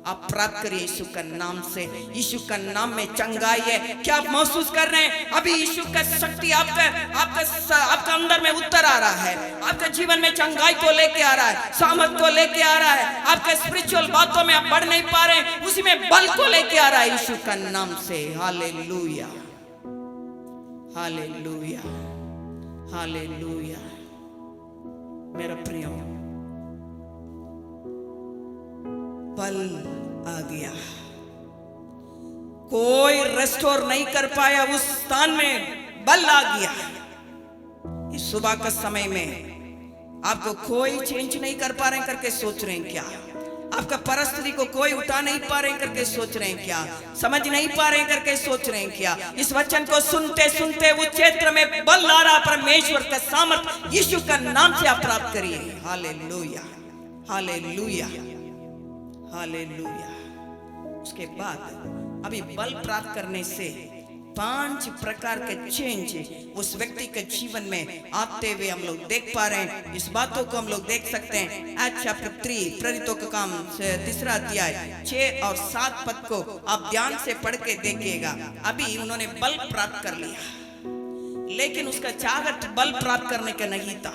आप प्राप्त करिए यीशु का नाम से। यीशु का नाम में चंगाई है। क्या आप महसूस कर रहे हैं? अभी यीशु का शक्ति आपका अंदर में उतर आ रहा है, आपके जीवन में चंगाई को लेके आ रहा है, सामर्थ को लेके आ रहा है। आपके स्पिरिचुअल बातों में आप बढ़ नहीं पा रहे हैं, उसी में बल को लेके आ रहा है यीशु का नाम से। Hallelujah, hallelujah, hallelujah. मेरा प्रियो, बल आ गया। कोई रेस्टोर नहीं कर पाया, उस स्थान में बल आ गया। इस सुबह का समय में आपको कोई चेंज नहीं कर पा रहे करके सोच रहे हैं क्या? आपका परिस्थिति को कोई उठा नहीं पा रहे करके सोच रहे हैं क्या? समझ नहीं पा रहे करके सोच रहे हैं क्या? इस वचन को सुनते सुनते उस क्षेत्र में बल ला रहा परमेश्वर का सामर्थ यीशु का नाम से आप प्राप्त करिए। Hallelujah, hallelujah, hallelujah. उसके बाद अभी बल प्राप्त करने से 5 प्रकार के चेंज उस व्यक्ति के जीवन में आते हुए हम लोग देख पा रहे हैं। इस बातों को हम लोग देख सकते हैं एक्ट चैप्टर 3 प्रेरितों का काम 3 अध्याय 6 और 7 पद को आप ध्यान से पढ़ के देखिएगा। अभी उन्होंने बल प्राप्त कर लिया, लेकिन उसका चाहत बल प्राप्त करने का नहीं था।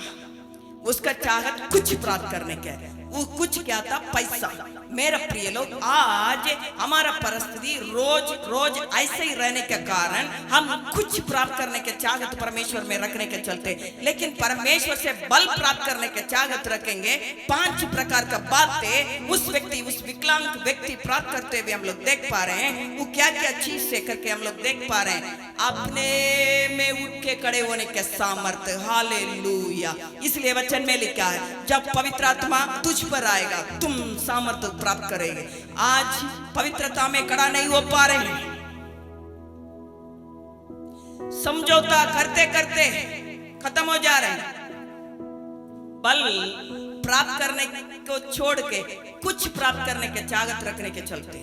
उसका चाहत कुछ प्राप्त करने का, वो कुछ क्या था? पैसा। मेरा प्रिय लोग, आज हमारा परिस्थिति रोज रोज ऐसे ही रहने के कारण हम कुछ प्राप्त करने के चाहत परमेश्वर में रखने के चलते, लेकिन परमेश्वर से बल प्राप्त करने के चाहत रखेंगे। 5 प्रकार का बातें उस व्यक्ति, उस विकलांग व्यक्ति प्राप्त करते हुए हम लोग देख पा रहे हैं। वो क्या क्या चीज से करके हम लोग देख पा रहे हैं? अपने में उठ के खड़े होने के सामर्थ्य। हालेलुया। इसलिए वचन में लिखा है, जब पवित्र आत्मा तुझ पर आएगा तुम सामर्थ्य प्राप्त करेंगे। आज पवित्रता में खड़ा नहीं हो पा रहे हैं, समझौता करते करते खत्म हो जा रहे हैं। बल प्राप्त करने को छोड़ के कुछ प्राप्त करने के चाहत रखने के चलते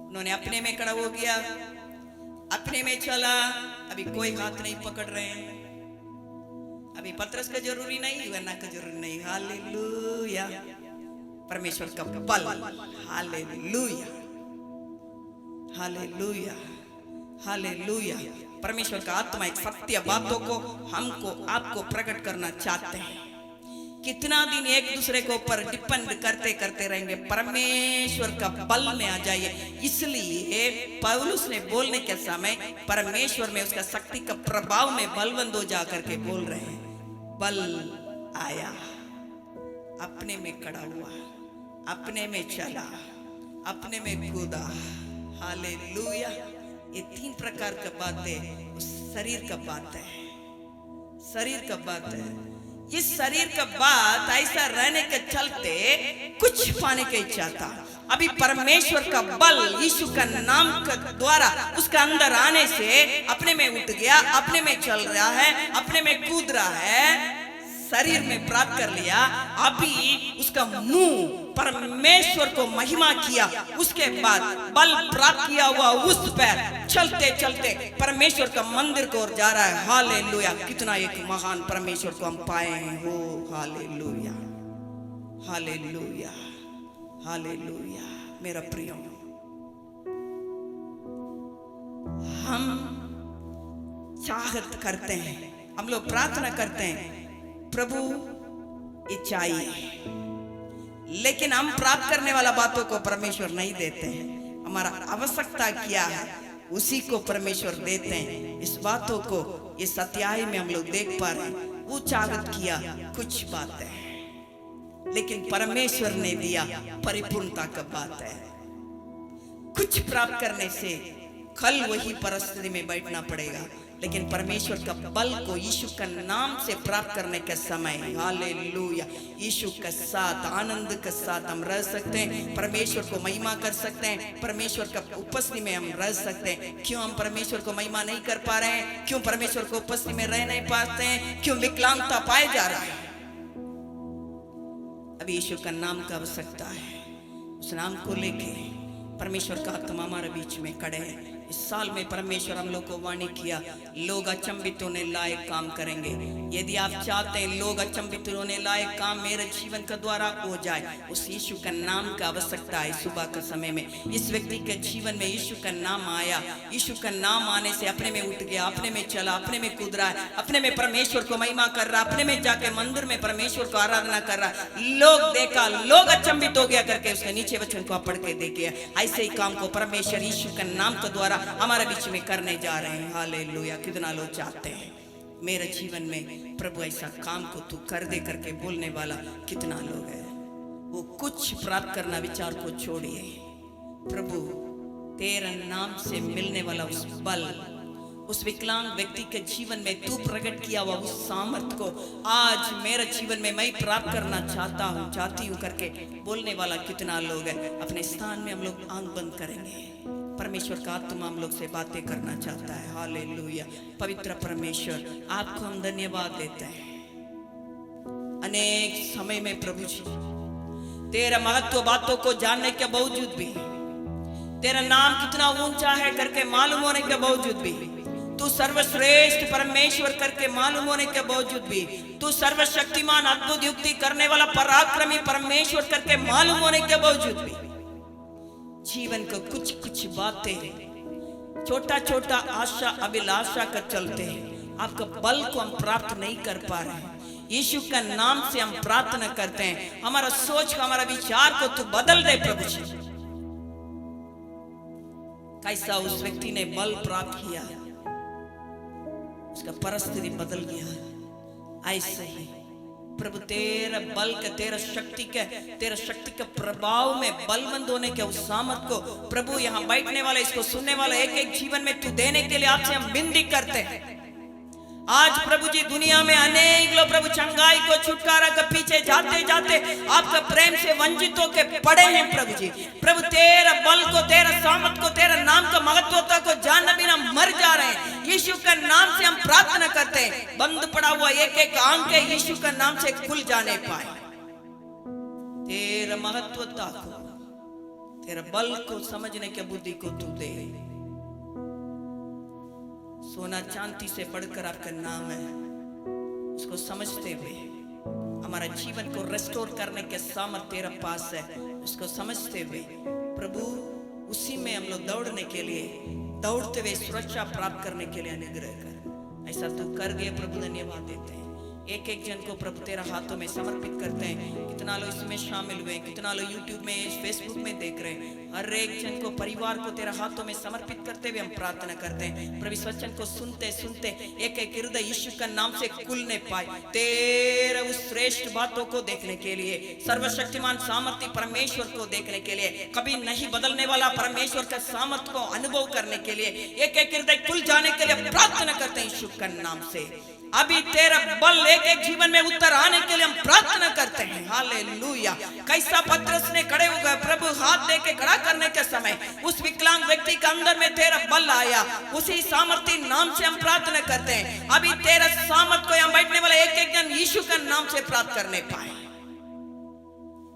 उन्होंने अपने में खड़ा हो गया, अपने में चला। अभी कोई हाथ नहीं पकड़ रहे हैं। अभी पतरस का जरूरी नहीं, वरना का जरूरी नहीं। हालेलुया, परमेश्वर का बल। Hallelujah, hallelujah, hallelujah. परमेश्वर का आत्मा एक सत्य बातों को हमको आपको प्रकट करना चाहते हैं। कितना दिन एक दूसरे के ऊपर डिपेंड करते करते रहेंगे? परमेश्वर का बल में आ जाइए। इसलिए पौलुस ने बोलने के समय परमेश्वर में उसका शक्ति का प्रभाव में बलवंत हो जाकर के बोल रहे हैं। बल आया, अपने में खड़ा हुआ, अपने में चला, अपने में कूदा। हालेलुया। ये 3 प्रकार का बातें उस शरीर का बात है, शरीर का बात है। इस शरीर का बात ऐसा रहने के चलते कुछ पाने की इच्छा था। अभी परमेश्वर का बल यीशु का नाम के द्वारा उसका अंदर आने से अपने में उठ गया, अपने में चल रहा है, अपने में कूद रहा है, शरीर में प्राप्त कर लिया। अभी उसका मुंह परमेश्वर को महिमा किया। उसके बाद बल प्राप्त किया हुआ उस पर चलते चलते परमेश्वर का मंदिर को ओर जा रहा है। हालेलुया। कितना एक महान परमेश्वर को हम पाए हैं। हो हालेलुया, हालेलुया, हालेलुया। मेरा प्रियो, हम चाहत करते हैं, हम लोग प्रार्थना करते हैं प्रभु ये चाहिए, लेकिन हम प्राप्त करने वाला बातों को परमेश्वर नहीं देते हैं। हमारा आवश्यकता क्या है उसी को परमेश्वर देते हैं। इस बातों को इस अध्याय में हम लोग देख पा रहे हैं। वो चाहत किया कुछ बात है, लेकिन परमेश्वर ने दिया परिपूर्णता का बात है। कुछ प्राप्त करने से कल वही परिस्थिति में बैठना पड़ेगा, लेकिन परमेश्वर का बल को यीशु का नाम से प्राप्त करने के समय, हालेलुया, यीशु के साथ आनंद के साथ हम रह सकते हैं। परमेश्वर को महिमा कर सकते हैं, परमेश्वर का उपस्थिति में हम रह सकते हैं। क्यों हम परमेश्वर को महिमा नहीं कर पा रहे हैं? क्यों परमेश्वर को उपस्थिति में रह नहीं पाते हैं? क्यों विकलांगता पाए जा रहा है? अभी यीशु का नाम का आवश्यकता है। उस नाम को लेके परमेश्वर का आत्मा हमारे बीच में खड़े हैं। इस साल में परमेश्वर हम लोग को वाणी किया, लोग अचंभित होने लायक काम करेंगे। यदि आप चाहते हैं लोग अचंभित होने लायक काम मेरे जीवन के द्वारा हो जाए, उस यीशु का नाम का आवश्यकता है। सुबह के समय में इस व्यक्ति के जीवन में यीशु का नाम आया। यीशु का नाम आने से अपने में उठ गया, अपने में चला, अपने में कूद रहा है, अपने में परमेश्वर को महिमा कर रहा, अपने में जाके मंदिर में परमेश्वर को आराधना कर रहा। लोग देखा, लोग अचंभित हो गया करके उसके नीचे वचन को पढ़ के देखिए। ऐसे ही काम को परमेश्वर यीशु के नाम के द्वारा हमारे बीच में करने जा रहे हैं। हालेलुया। कितना लोग चाहते हैं मेरे जीवन में प्रभु ऐसा काम को तू कर दे करके बोलने वाला कितना लोग है? वो कुछ प्राप्त करना विचार को छोड़िए। प्रभु तेरा नाम से मिलने वाला उस बल, उस विकलांग व्यक्ति के जीवन में तू प्रकट किया हुआ उस सामर्थ को आज मेरे जीवन में मैं प्राप्त करना चाहती हूँ करके बोलने वाला कितना लोग है। अपने स्थान में हम लोग आंख बंद करेंगे। परमेश्वर का आत्मा हम लोग से बातें करना चाहता है। हालेलुया। पवित्र परमेश्वर, आपको हम धन्यवाद देते हैं। अनेक समय में प्रभु जी तेरा महत्व बातों को जानने के बावजूद भी, तेरा नाम कितना ऊंचा है करके मालूम होने के बावजूद भी, तू सर्वश्रेष्ठ परमेश्वर करके मालूम होने के बावजूद भी, तू सर्वशक्तिमान अद्भुत युक्ति करने वाला पराक्रमी परमेश्वर करके मालूम होने के बावजूद भी जीवन को कुछ कुछ बातें छोटा छोटा आशा अभिलाषा कर चलते हैं। आपका बल को हम प्राप्त नहीं कर पा रहे हैं। यीशु का नाम से हम प्रार्थना करते हैं, हमारा सोच का, हमारा विचार को तू बदल दे प्रभु जी। कैसा उस व्यक्ति ने बल प्राप्त किया, उसका परिस्थिति बदल गया। ऐसे ही प्रभु तेरा बल के, तेरा शक्ति के प्रभाव में बलवंत होने के उस सामर्थ को प्रभु यहाँ बैठने वाले, इसको सुनने वाले एक एक जीवन में तू देने के लिए आपसे हम विनती करते हैं। आज प्रभु जी दुनिया में अनेक लोग प्रभु चंगाई को, छुटकारा के पीछे जाते जाते आपका प्रेम से वंचित होकर पड़े हैं प्रभु जी। प्रभु तेरा बल को, तेरा सामर्थ को, तेरा नाम का महत्वता को जानना बिना मर जा रहे हैं। यीशु का नाम से हम प्रार्थना करते हैं, बंद पड़ा हुआ एक एक आंख यीशु का नाम से खुल जाने पाए। तेरा महत्वता को, तेरा बल को समझने के बुद्धि को तू दे। सोना चांदी से बढ़कर आपका नाम है, उसको समझते हुए हमारा जीवन को रेस्टोर करने के सामर्थ्य तेरा पास है। उसको समझते हुए प्रभु उसी में हम लोग दौड़ने के लिए, दौड़ते हुए सुरक्षा प्राप्त करने के लिए अनुग्रह कर। ऐसा तू कर गए प्रभु, धन्यवाद देते हैं। एक एक जन को प्रभु तेरा हाथों में समर्पित करते हैं। कितना लोग इसमें शामिल हुए, कितना लोग यूट्यूब में, फेसबुक में देख रहे हैं। हर एक जन को, परिवार को तेरा हाथों में समर्पित करते हुए हम प्रार्थना करते हैं। प्रभु इस वचन को सुनते सुनते एक एक हृदय यीशु का नाम से खुलने पाए, तेरा उस श्रेष्ठ बातों को देखने के लिए, सर्वशक्तिमान सामर्थ्य परमेश्वर को देखने के लिए, कभी नहीं बदलने वाला परमेश्वर का सामर्थ्य को अनुभव करने के लिए एक एक हृदय खुल जाने के लिए प्रार्थना करते हैं यीशु का नाम से। अभी तेरा बल एक एक जीवन में उतर आने के लिए हम प्रार्थना करते हैं। हालेलुया। कैसा पतरस ने खड़े हो गए प्रभु, हाथ दे के खड़ा करने के समय उस विकलांग व्यक्ति के अंदर में तेरा बल आया। उसी सामर्थ्य नाम से हम प्रार्थना करते हैं। अभी तेरा सामर्थ को यहाँ बैठने वाले एक एक जन यीशु का नाम से प्राप्त करने पाए।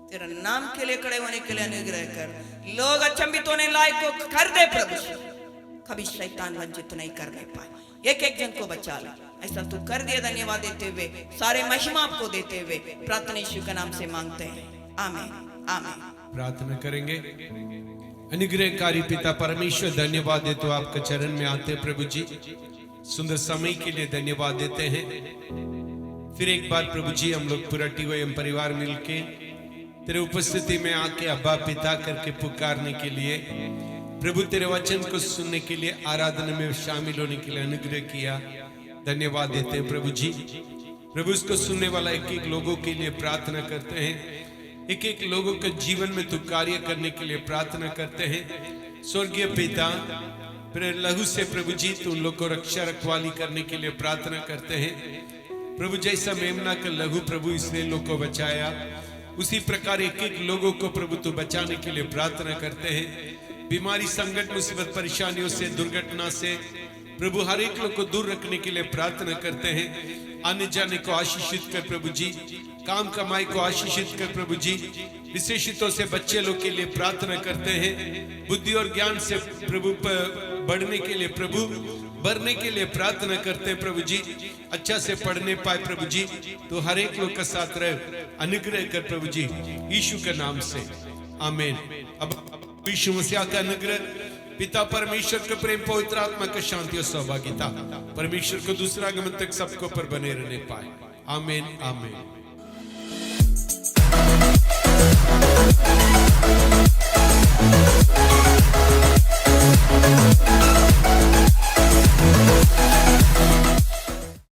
तेरा नाम के लिए खड़े होने के लिए अनुग्रह कर। लोग अचंभित होने लायक को कर दे प्रभु, कभी शैतान वंचित नहीं करने पाए। एक एक जन को बचा ले, ऐसा तू कर दिया। धन्यवाद देते हुए, सारे महिमा आपको देते हुए प्रार्थना यीशु के नाम से मांगते हैं। आमीन, आमीन। प्रार्थना करेंगे। अनुग्रहकारी पिता परमेश्वर, धन्यवाद देते हो आपके चरण में आते प्रभु जी, सुंदर समय के लिए धन्यवाद देते हैं। फिर एक बार प्रभु जी हम लोग पूरा टीवाईएम परिवार मिलके तेरे उपस्थिति में आके अब्बा पिता करके पुकारने के लिए, प्रभु तेरे वचन को सुनने के लिए, आराधना में शामिल होने के लिए अनुग्रह किया। धन्यवाद देते हैं प्रभु जी। प्रभु इसको सुनने वाला एक एक लोगों के लिए प्रार्थना करते हैं। एक एक लोगों के जीवन में तू कार्य करने के लिए प्रार्थना करते हैं। स्वर्गीय पिता, लहू से प्रभु जी तू उन लोग को रक्षा रखवाली करने के लिए प्रार्थना करते हैं। प्रभु जैसा मेमना का लहू प्रभु इसने लोग को बचाया, उसी प्रकार एक एक लोगों को प्रभु तू बचाने के लिए प्रार्थना करते हैं। बीमारी, संकट, मुसीबत, परेशानियों से, दुर्घटना से प्रभु हर एक लोग को दूर रखने के लिए प्रार्थना करते हैं। आने जाने को आशीषित कर प्रभु जी, काम कमाई को आशीषित कर प्रभु जी। विशेषितों से बच्चे लोग के लिए प्रार्थना करते हैं। बुद्धि और ज्ञान से प्रभु बढ़ने के लिए, प्रभु बढ़ने के लिए प्रार्थना करते हैं प्रभु जी। अच्छा से पढ़ने पाए प्रभु जी, तो हर एक लोग का साथ रहे, अनुग्रह कर प्रभु जी, यीशु के नाम से आमीन। अब यीशु मसीह का अनुग्रह, पिता परमेश्वर का प्रेम, पवित्र आत्मा का शांति और सहभागिता परमेश्वर को दूसरा आगमन तक सबको पर बने रहने पाए। आमीन, आमीन।